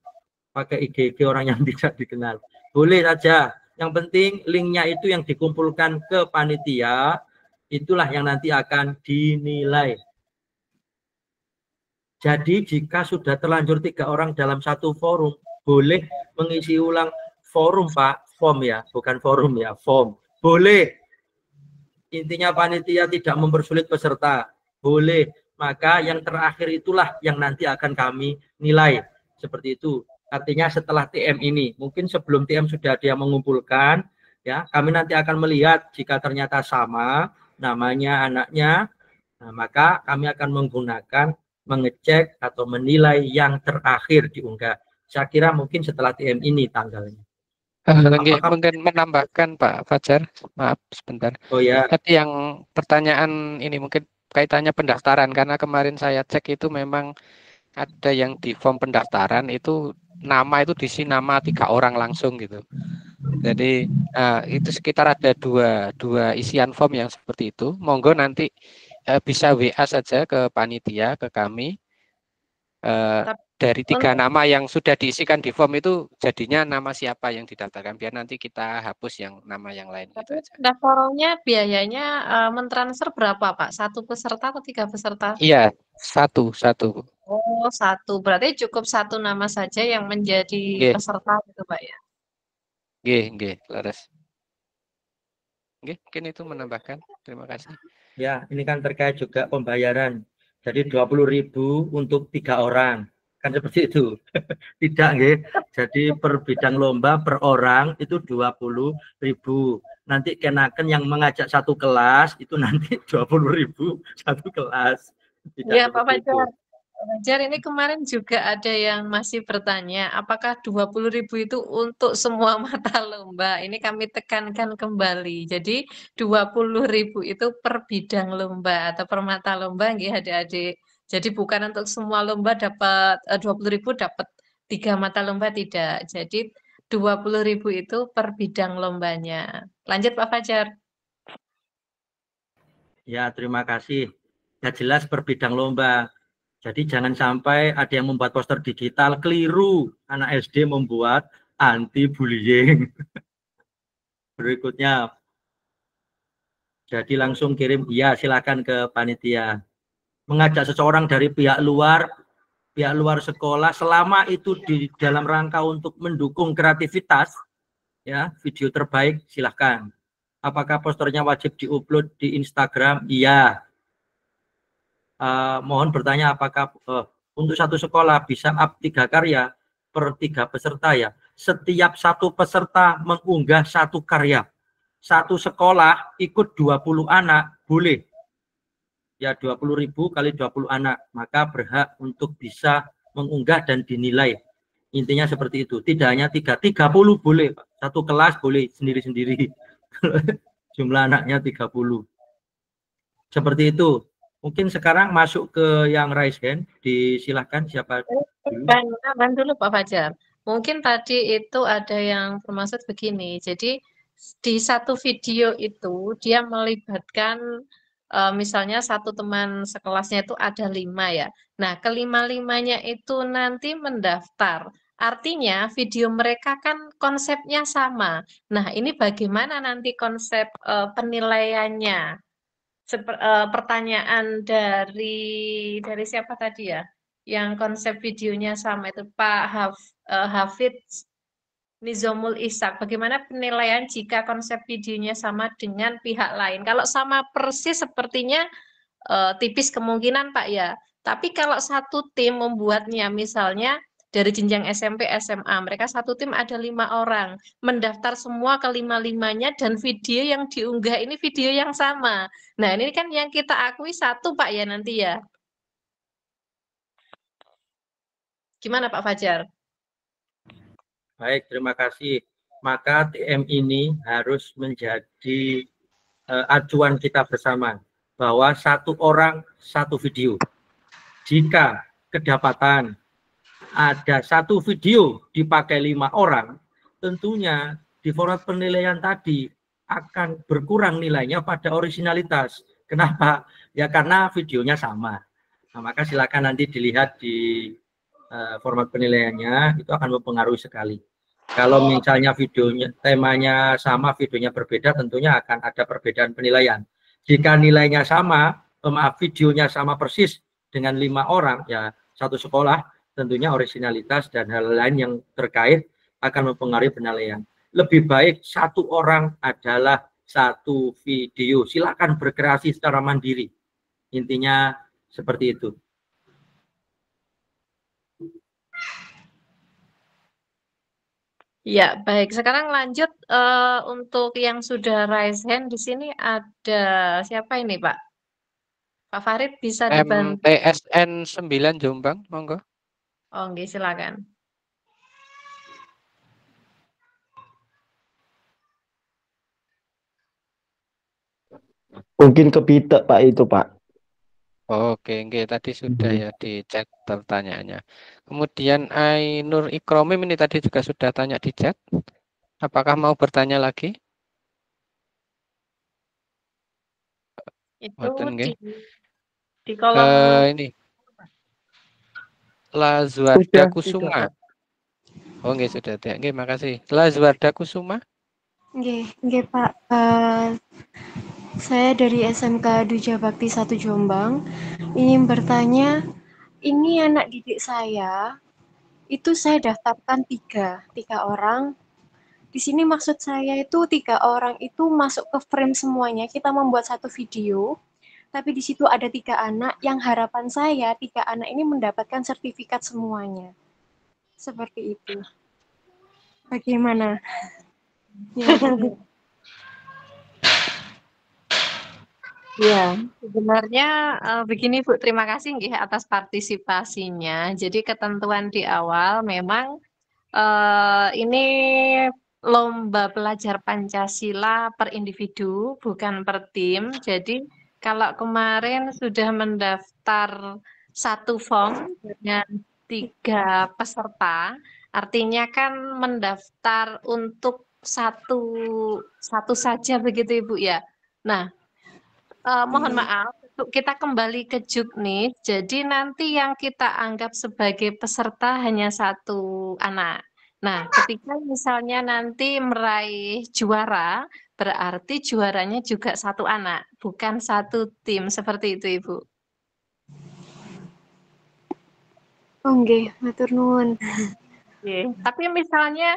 pakai IG orang yang tidak dikenal. Boleh saja. Yang penting linknya itu yang dikumpulkan ke panitia, itulah yang nanti akan dinilai. Jadi jika sudah terlanjur 3 orang dalam satu forum, boleh mengisi ulang forum Pak, form ya, bukan forum ya, form. Boleh. Intinya panitia tidak mempersulit peserta. Boleh. Maka yang terakhir itulah yang nanti akan kami nilai. Seperti itu. Artinya setelah TM ini, mungkin sebelum TM sudah ada yang mengumpulkan, Ya, kami nanti akan melihat jika ternyata sama namanya anaknya, nah, maka kami akan menggunakan mengecek atau menilai yang terakhir diunggah. Saya kira mungkin setelah TM ini tanggalnya. Apakah mungkin menambahkan Pak Fajar, maaf sebentar. oh ya, Tadi yang pertanyaan ini mungkin kaitannya pendaftaran, karena kemarin saya cek itu memang ada yang di form pendaftaran itu nama itu diisi nama 3 orang langsung gitu. Jadi itu sekitar ada dua isian form yang seperti itu. Monggo nanti bisa WA saja ke panitia, ke kami. Dari 3 nama yang sudah diisikan di form itu jadinya nama siapa yang didaftarkan, biar nanti kita hapus yang nama yang lain gitu Tapi aja. pendaftarannya biayanya mentransfer berapa Pak? 1 peserta atau 3 peserta? Iya, satu. Oh, 1. Berarti cukup 1 nama saja yang menjadi Nggih, peserta gitu Pak ya? nggih, laras. Nggih, mungkin itu menambahkan. Terima kasih. ya ini kan terkait juga pembayaran. Jadi 20.000 untuk 3 orang. Kan seperti itu. Tidak, nggih. Jadi per bidang lomba per orang itu 20.000. Nanti kenakan yang mengajak satu kelas itu nanti 20.000 satu kelas. Tidak Iya Pak seperti itu. Fajar. Pak Fajar, ini kemarin juga ada yang masih bertanya, apakah 20.000 itu untuk semua mata lomba? Ini kami tekankan kembali. Jadi 20.000 itu per bidang lomba atau per mata lomba, nggih adik-adik. Jadi bukan untuk semua lomba dapat 20.000 dapat 3 mata lomba, tidak. Jadi 20.000 itu per bidang lombanya. Lanjut Pak Fajar. Ya, terima kasih. Ya jelas per bidang lomba. Jadi jangan sampai ada yang membuat poster digital keliru. Anak SD membuat anti bullying. Berikutnya, jadi langsung kirim ya silakan ke panitia. Mengajak seseorang dari pihak luar sekolah selama itu di dalam rangka untuk mendukung kreativitas, ya video terbaik silahkan. Apakah posternya wajib diupload di Instagram? Iya. Mohon bertanya apakah untuk satu sekolah bisa up 3 karya per 3 peserta ya. Setiap satu peserta mengunggah 1 karya. Satu sekolah ikut 20 anak boleh. Ya 20.000 kali 20 anak, maka berhak untuk bisa mengunggah dan dinilai. Intinya seperti itu. Tidak hanya 30 boleh, Pak. Satu kelas boleh sendiri-sendiri. Jumlah anaknya 30. Seperti itu. Mungkin sekarang masuk ke yang raise hand. Disilahkan siapa dulu. Kan dulu Pak Fajar. Mungkin tadi itu ada yang bermaksud begini. Jadi di satu video itu dia melibatkan misalnya satu teman sekelasnya itu ada 5 ya. Nah, kelima-limanya itu nanti mendaftar. Artinya video mereka kan konsepnya sama. Nah, ini bagaimana nanti konsep penilaiannya? Pertanyaan dari siapa tadi ya? Yang konsep videonya sama itu Pak Hafidz Nizamul Ishak. Bagaimana penilaian jika konsep videonya sama dengan pihak lain? Kalau sama persis sepertinya tipis kemungkinan Pak ya. Tapi kalau satu tim membuatnya misalnya dari jenjang SMP, SMA, mereka satu tim ada 5 orang, mendaftar semua kelima-limanya dan video yang diunggah ini video yang sama. Nah ini kan yang kita akui satu Pak ya nanti ya. Gimana Pak Fajar? Baik, terima kasih. Maka TM ini harus menjadi acuan kita bersama bahwa satu orang satu video. Jika kedapatan ada satu video dipakai 5 orang, tentunya di format penilaian tadi akan berkurang nilainya pada originalitas. Kenapa? Ya karena videonya sama. Nah, maka silakan nanti dilihat di format penilaiannya, itu akan mempengaruhi sekali. Kalau misalnya videonya temanya sama, videonya berbeda, tentunya akan ada perbedaan penilaian. Jika nilainya sama, videonya sama persis dengan 5 orang, ya satu sekolah, tentunya originalitas dan hal lain yang terkait akan mempengaruhi penilaian. Lebih baik satu orang adalah satu video. Silakan berkreasi secara mandiri. Intinya seperti itu. Ya, baik. Sekarang lanjut untuk yang sudah raise hand di sini ada siapa ini, Pak? Pak Farid bisa dibantu. MTSN 9 Jombang, monggo. Oh, nggih, silakan. Mungkin kepitek Pak itu Pak. Oke, oke, tadi sudah ya di chat pertanyaannya. Kemudian Ainur Ikromim ini tadi juga sudah tanya di chat. Apakah mau bertanya lagi? Itu Boten nggih. di kolom Ini Lazuarda Sudah Kusuma. tidak, Pak. Oh, nggih sudah tidak. Nggih, makasih. Lazuarda Kusuma. Nggih Pak. Saya dari SMK Duja Bakti 1 Jombang. Ingin bertanya, ini anak didik saya, itu saya daftarkan tiga orang. Di sini maksud saya itu 3 orang itu masuk ke frame semuanya. Kita membuat satu video, tapi di situ ada 3 anak yang harapan saya 3 anak ini mendapatkan sertifikat semuanya. Seperti itu. Bagaimana? Ya, sebenarnya begini Bu, terima kasih nggih atas partisipasinya. Jadi ketentuan di awal memang ini lomba pelajar Pancasila per individu, bukan per tim. Jadi kalau kemarin sudah mendaftar satu form dengan 3 peserta, artinya kan mendaftar untuk satu saja begitu Ibu ya. Nah, mohon maaf, kita kembali ke Juknis. Jadi nanti yang kita anggap sebagai peserta hanya 1 anak. Nah, ketika misalnya nanti meraih juara, berarti juaranya juga 1 anak, bukan 1 tim. Seperti itu, Ibu. Oh nggih, matur nuwun. Tapi misalnya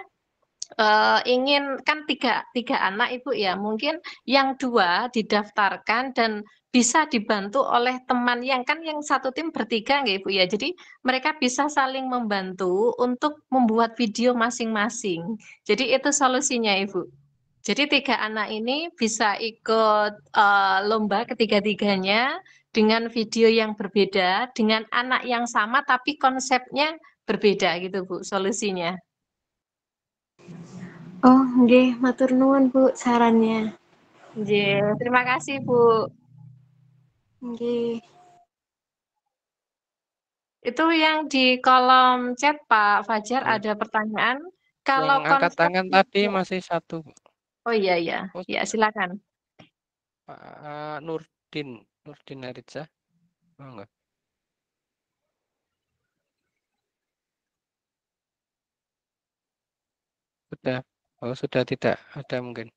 ingin kan tiga anak Ibu ya, mungkin yang 2 didaftarkan dan bisa dibantu oleh teman yang kan yang 1 tim bertiga nggak Ibu ya. Jadi mereka bisa saling membantu untuk membuat video masing-masing. Jadi itu solusinya Ibu. Jadi 3 anak ini bisa ikut lomba ketiga-tiganya dengan video yang berbeda, dengan anak yang sama tapi konsepnya berbeda gitu Bu, solusinya. Oh nggih, matur nuwun Bu sarannya. Nggih, terima kasih Bu. Nggih. Itu yang di kolom chat Pak Fajar Ya. ada pertanyaan. Yang Kalau angkat konsep tangan tadi masih 1. Oh iya ya. Oh, Ya, silakan. Pak Nurdin Haritza. Oh, enggak. Sudah. Oh, sudah tidak ada mungkin.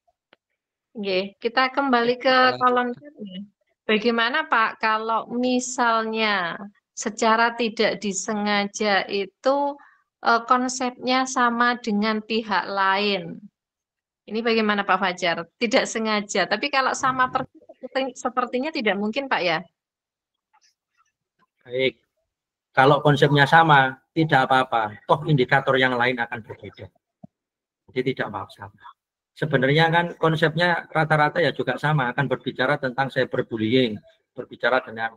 Nggih, kita kembali ke Kita lanjut. kolom chat ya. Bagaimana Pak kalau misalnya secara tidak disengaja itu konsepnya sama dengan pihak lain? Ini bagaimana Pak Fajar? Tidak sengaja, tapi kalau sama persis sepertinya tidak mungkin Pak ya? Baik, kalau konsepnya sama, tidak apa-apa. Toh indikator yang lain akan berbeda. Jadi tidak apa-apa. Sebenarnya kan konsepnya rata-rata ya juga sama, akan berbicara tentang cyberbullying, berbicara dengan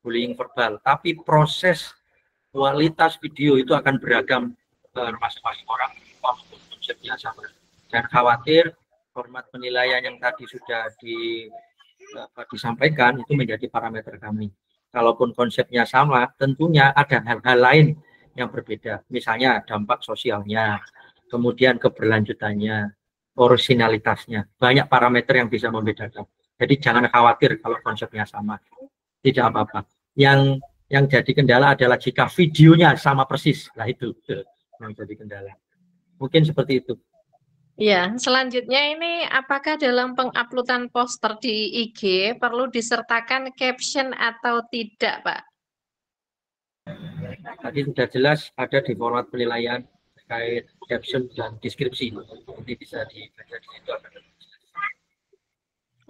bullying verbal. Tapi proses kualitas video itu akan beragam masing-masing orang, konsepnya sama. Jangan khawatir, format penilaian yang tadi sudah disampaikan itu menjadi parameter kami. Kalaupun konsepnya sama, tentunya ada hal-hal lain yang berbeda. Misalnya dampak sosialnya, kemudian keberlanjutannya, originalitasnya. Banyak parameter yang bisa membedakan. Jadi jangan khawatir kalau konsepnya sama. Tidak apa-apa. Yang jadi kendala adalah jika videonya sama persis. Nah itu yang jadi kendala. Mungkin seperti itu. Ya, selanjutnya ini apakah dalam penguploadan poster di IG perlu disertakan caption atau tidak, Pak? Tadi sudah jelas ada di format penilaian terkait caption dan deskripsi. Nanti bisa dibaca di situ.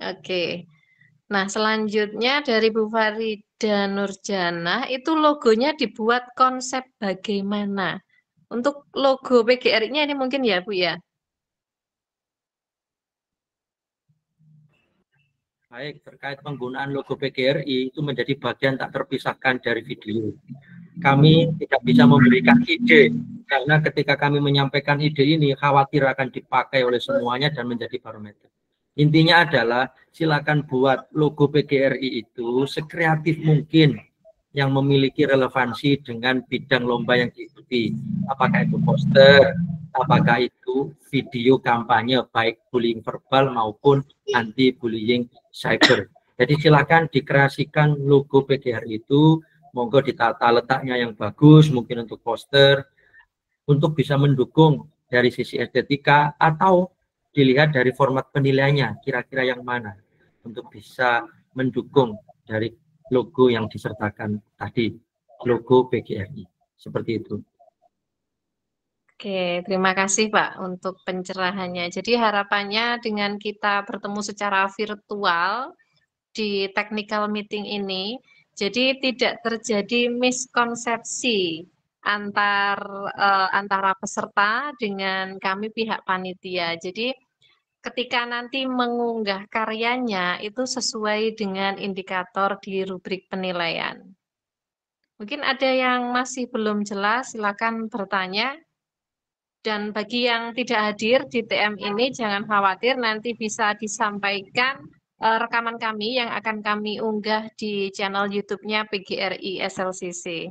Oke. Nah, selanjutnya dari Bu Farida Nurjana, itu logonya dibuat konsep bagaimana? Untuk logo PGRI-nya ini mungkin ya, Bu ya. Baik, terkait penggunaan logo PGRI itu menjadi bagian tak terpisahkan dari video. Kami tidak bisa memberikan ide, karena ketika kami menyampaikan ide ini, khawatir akan dipakai oleh semuanya dan menjadi barometer. Intinya adalah, silakan buat logo PGRI itu sekreatif mungkin, yang memiliki relevansi dengan bidang lomba yang diikuti. Apakah itu poster, apakah itu video kampanye, baik bullying verbal maupun anti-bullying cyber. Jadi silakan dikreasikan logo PGRI itu, monggo ditata letaknya yang bagus, mungkin untuk poster, untuk bisa mendukung dari sisi estetika, atau dilihat dari format penilaiannya, kira-kira yang mana, untuk bisa mendukung dari logo yang disertakan tadi, logo PGRI. Seperti itu. Oke, terima kasih Pak untuk pencerahannya. Jadi harapannya dengan kita bertemu secara virtual di technical meeting ini, jadi tidak terjadi miskonsepsi antara peserta dengan kami pihak panitia. Jadi ketika nanti mengunggah karyanya itu sesuai dengan indikator di rubrik penilaian. Mungkin ada yang masih belum jelas, silakan bertanya. Dan bagi yang tidak hadir di TM ini, jangan khawatir, nanti bisa disampaikan rekaman kami yang akan kami unggah di channel YouTube-nya PGRI SLCC.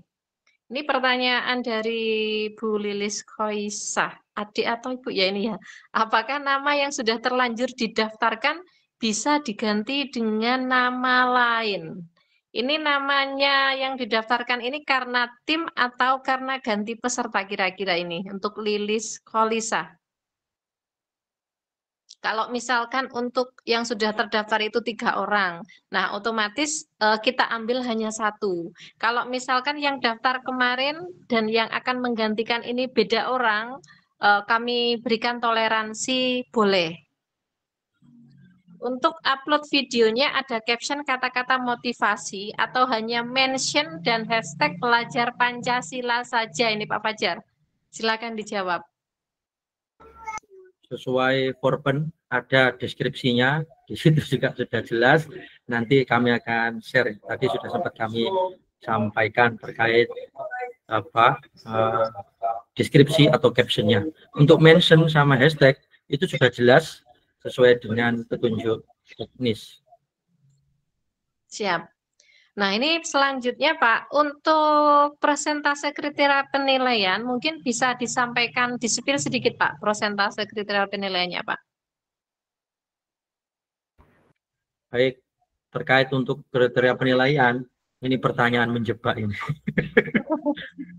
Ini pertanyaan dari Bu Lilis Khoisah, adik atau ibu ya ini ya. Apakah nama yang sudah terlanjur didaftarkan bisa diganti dengan nama lain? Ini namanya yang didaftarkan ini karena tim atau karena ganti peserta kira-kira ini untuk Lilis Kholisah. Kalau misalkan untuk yang sudah terdaftar itu 3 orang, nah otomatis kita ambil hanya 1. Kalau misalkan yang daftar kemarin dan yang akan menggantikan ini beda orang, kami berikan toleransi boleh. Untuk upload videonya ada caption kata-kata motivasi atau hanya mention dan hashtag pelajar Pancasila saja ini Pak Fajar. Silakan dijawab. Sesuai forpen ada deskripsinya, di situ juga sudah jelas. Nanti kami akan share. Tadi sudah sempat kami sampaikan terkait deskripsi atau captionnya. Untuk mention sama hashtag itu sudah jelas sesuai dengan petunjuk teknis. Siap. Nah, ini selanjutnya Pak, untuk persentase kriteria penilaian mungkin bisa disampaikan, di-spill sedikit Pak, persentase kriteria penilaiannya Pak. Baik, terkait untuk kriteria penilaian, ini pertanyaan menjebak ini.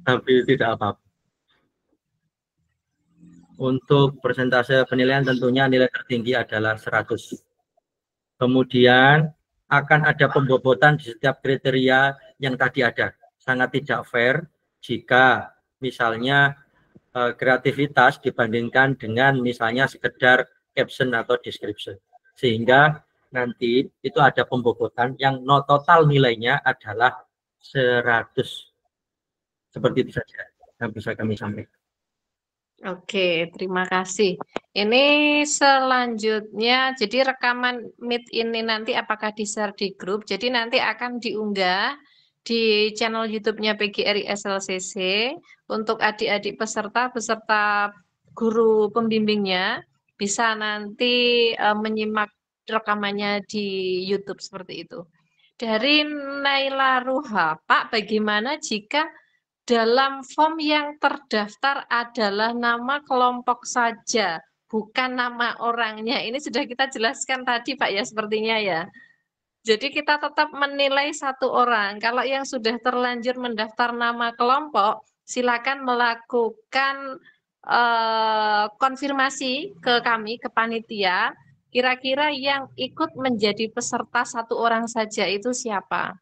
Tapi tidak apa-apa. Untuk persentase penilaian tentunya nilai tertinggi adalah 100. Kemudian akan ada pembobotan di setiap kriteria yang tadi ada. Sangat tidak fair jika misalnya kreativitas dibandingkan dengan misalnya sekedar caption atau description. Sehingga nanti itu ada pembobotan yang total nilainya adalah 100. Seperti itu saja yang bisa kami sampaikan. Oke, terima kasih. Ini selanjutnya, jadi rekaman Meet ini nanti apakah di-share di grup? Jadi nanti akan diunggah di channel YouTube-nya PGRI SLCC untuk adik-adik peserta beserta guru pembimbingnya bisa nanti menyimak rekamannya di YouTube seperti itu. Dari Naila Ruha, Pak, bagaimana jika dalam form yang terdaftar adalah nama kelompok saja, bukan nama orangnya. Ini sudah kita jelaskan tadi, Pak, ya, sepertinya ya. Jadi kita tetap menilai 1 orang. Kalau yang sudah terlanjur mendaftar nama kelompok, silakan melakukan konfirmasi ke kami, ke panitia. Kira-kira yang ikut menjadi peserta 1 orang saja itu siapa?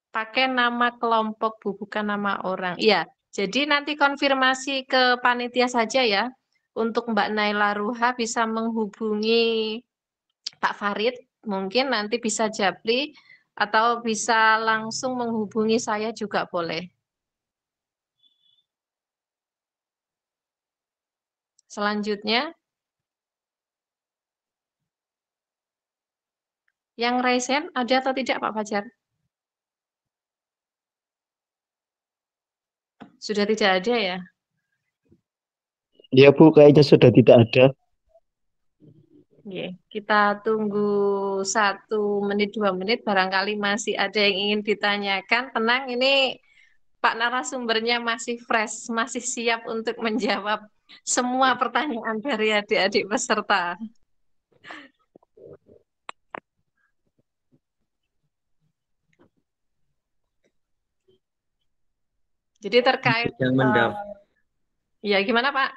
Pakai nama kelompok, Bu, bukan nama orang. Iya, jadi nanti konfirmasi ke panitia saja ya. Untuk Mbak Naila Ruha bisa menghubungi Pak Farid, mungkin nanti bisa japri atau bisa langsung menghubungi saya juga boleh. Selanjutnya, yang raise hand ada atau tidak Pak Fajar? Sudah tidak ada ya? Ya Bu, kayaknya sudah tidak ada. Oke, kita tunggu 1 menit 2 menit, barangkali masih ada yang ingin ditanyakan. Tenang, ini Pak narasumbernya masih fresh, masih siap untuk menjawab semua pertanyaan dari adik-adik peserta. Jadi terkait Untuk yang ya gimana Pak?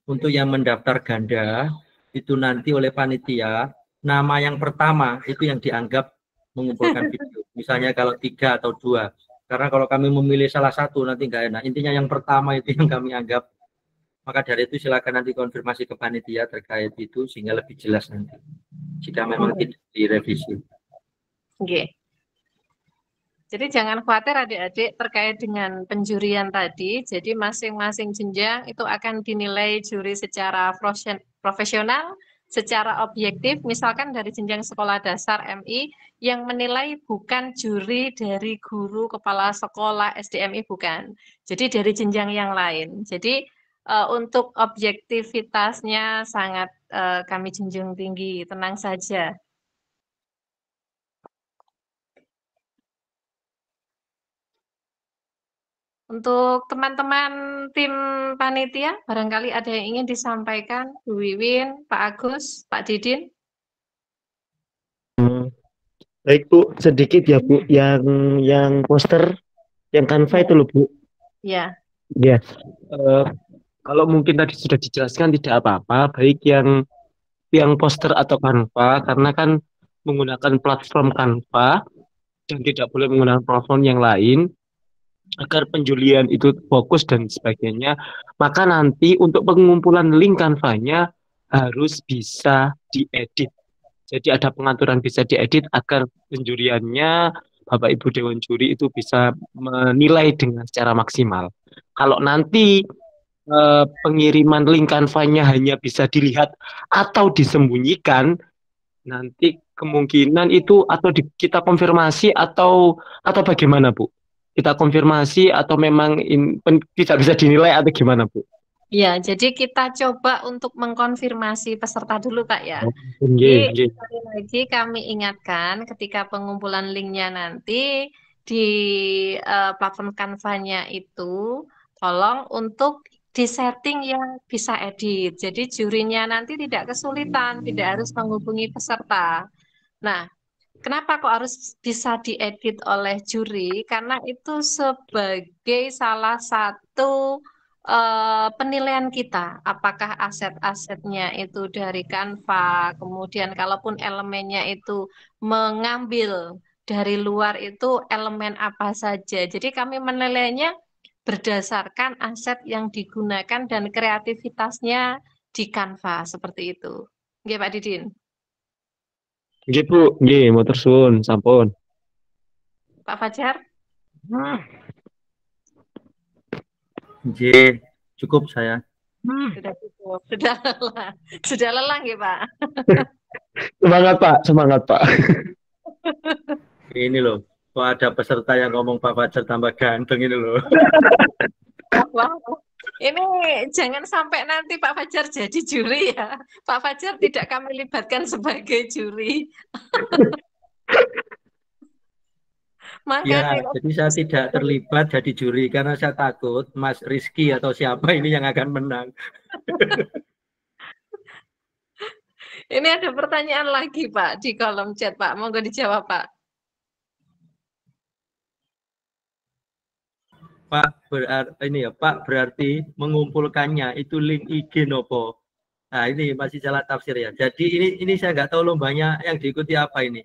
untuk yang mendaftar ganda itu nanti oleh panitia nama yang pertama itu yang dianggap mengumpulkan video. Misalnya kalau 3 atau 2. Karena kalau kami memilih salah satu nanti nggak enak. Intinya yang pertama itu yang kami anggap. Maka dari itu silakan nanti konfirmasi ke panitia terkait itu sehingga lebih jelas nanti. Jika memang tidak direvisi. Oke. Jadi jangan khawatir adik-adik terkait dengan penjurian tadi. Jadi masing-masing jenjang itu akan dinilai juri secara profesional, secara objektif. Misalkan dari jenjang sekolah dasar MI yang menilai bukan juri dari guru kepala sekolah SDMI bukan. Jadi dari jenjang yang lain. Jadi untuk objektivitasnya sangat kami junjung tinggi. Tenang saja. Untuk teman-teman tim panitia, barangkali ada yang ingin disampaikan, Bu Wiwin, Pak Agus, Pak Didin. Baik Bu, sedikit ya Bu, yang poster, yang Canva itu loh Bu. Ya. Ya, kalau mungkin tadi sudah dijelaskan tidak apa-apa, baik yang poster atau Canva, karena kan menggunakan platform Canva dan tidak boleh menggunakan platform yang lain. Agar penjulian itu fokus dan sebagainya, maka nanti untuk pengumpulan link Canva-nya harus bisa diedit. Jadi ada pengaturan bisa diedit agar penjuriannya Bapak Ibu Dewan Juri itu bisa menilai dengan secara maksimal. Kalau nanti pengiriman link Canva-nya hanya bisa dilihat atau disembunyikan, nanti kemungkinan itu atau kita konfirmasi atau bagaimana Bu? Kita konfirmasi atau memang tidak bisa dinilai atau gimana Bu? Ya, jadi kita coba untuk mengkonfirmasi peserta dulu Pak ya. Jadi sekali lagi kami ingatkan ketika pengumpulan linknya nanti di platform Canva-nya itu tolong untuk disetting yang bisa edit. Jadi jurinya nanti tidak kesulitan, tidak harus menghubungi peserta. Nah, kenapa kok harus bisa diedit oleh juri? Karena itu sebagai salah satu penilaian kita. Apakah aset-asetnya itu dari Canva, kemudian kalaupun elemennya itu mengambil dari luar itu elemen apa saja. Jadi kami menilainya berdasarkan aset yang digunakan dan kreativitasnya di Canva seperti itu. Oke, Pak Didin. Nggih Bu, nggih matur suwun sampun. Pak Fajar? Nggih, cukup saya. Sudah cukup, sudah lelah nggih Pak. Semangat Pak, semangat Pak. Ini loh, kok ada peserta yang ngomong Pak Fajar tambah ganteng ini loh. Wah, ini jangan sampai nanti Pak Fajar jadi juri ya. Pak Fajar tidak kami libatkan sebagai juri. Ya, jadi saya tidak terlibat jadi juri karena saya takut Mas Rizky atau siapa ini yang akan menang. Ini ada pertanyaan lagi Pak di kolom chat Pak, monggo dijawab Pak. Pak berarti mengumpulkannya itu link IG nopo. Nah ini masih salah tafsir ya. Jadi ini saya nggak tahu lombanya yang diikuti apa ini.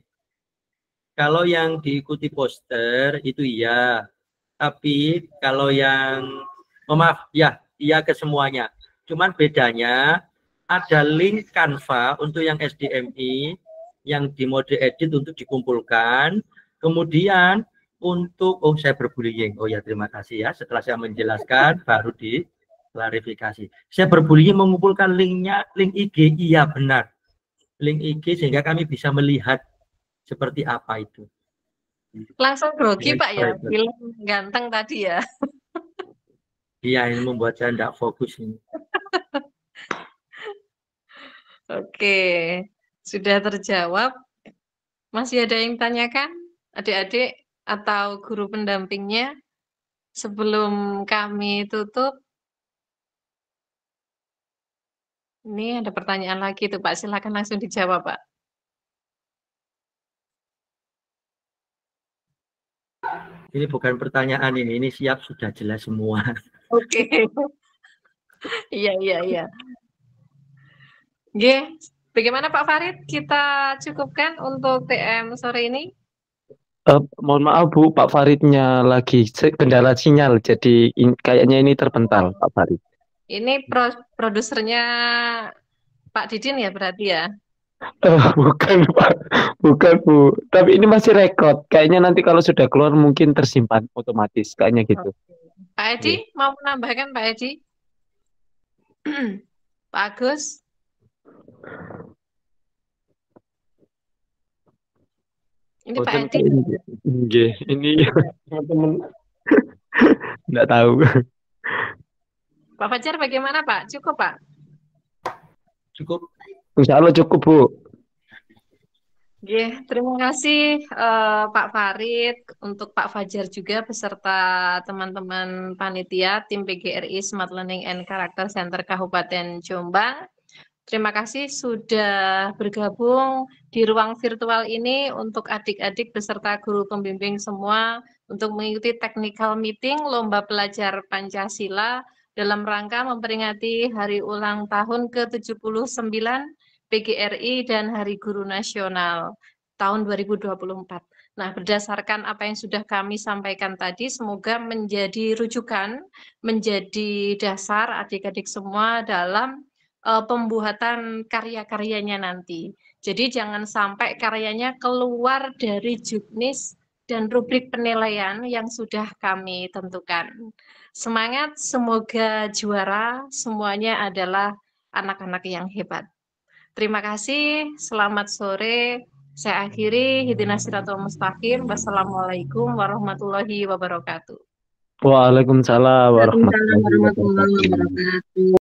Kalau yang diikuti poster itu iya, tapi kalau yang maaf ya iya ke semuanya. Cuman bedanya ada link Canva untuk yang SDMI yang di mode edit untuk dikumpulkan. Kemudian untuk saya berbullying. Oh ya terima kasih ya. Setelah saya menjelaskan baru klarifikasi. Saya berbullying mengumpulkan link IG, iya benar. Link IG sehingga kami bisa melihat seperti apa itu. Langsung grogi Dengan Pak ya, private. film ganteng tadi ya. Iya, ini membuat saya tidak fokus ini. Oke, sudah terjawab. Masih ada yang tanyakan, adik-adik atau guru pendampingnya sebelum kami tutup? Ini ada pertanyaan lagi tuh Pak, silakan langsung dijawab Pak. Ini bukan pertanyaan ini siap sudah jelas semua. Oke. Iya. Oke, bagaimana Pak Farid? Kita cukupkan untuk TM sore ini? Mohon maaf Bu, Pak Faridnya lagi kendala sinyal, jadi kayaknya ini terpental Pak Farid. Ini produsernya Pak Didin ya berarti ya? Bukan Pak, bukan Bu. Tapi ini masih rekod. Kayaknya nanti kalau sudah keluar mungkin tersimpan otomatis, kayaknya gitu. Pak Edi, mau menambahkan Pak Edi? Pak Agus? Ini Pak Edi. Ini teman-teman nggak tahu. Pak Fajar bagaimana Pak? Cukup Pak? Cukup. Insya Allah cukup Bu. Oke, terima kasih Pak Farid, untuk Pak Fajar juga beserta teman-teman panitia tim PGRI Smart Learning and Character Center Kabupaten Jombang. Terima kasih sudah bergabung di ruang virtual ini untuk adik-adik beserta guru pembimbing semua untuk mengikuti technical meeting Lomba Pelajar Pancasila dalam rangka memperingati Hari Ulang Tahun ke-79 PGRI dan Hari Guru Nasional tahun 2024. Nah, berdasarkan apa yang sudah kami sampaikan tadi, semoga menjadi rujukan, menjadi dasar adik-adik semua dalam pembuatan karya-karyanya nanti. Jadi jangan sampai karyanya keluar dari juknis dan rubrik penilaian yang sudah kami tentukan. Semangat, semoga juara, semuanya adalah anak-anak yang hebat. Terima kasih, selamat sore. Saya akhiri, Hidina Siratul Mustaqim. Wassalamualaikum warahmatullahi wabarakatuh. Waalaikumsalam warahmatullahi Waalaikumsalam warahmatullahi wabarakatuh. wabarakatuh.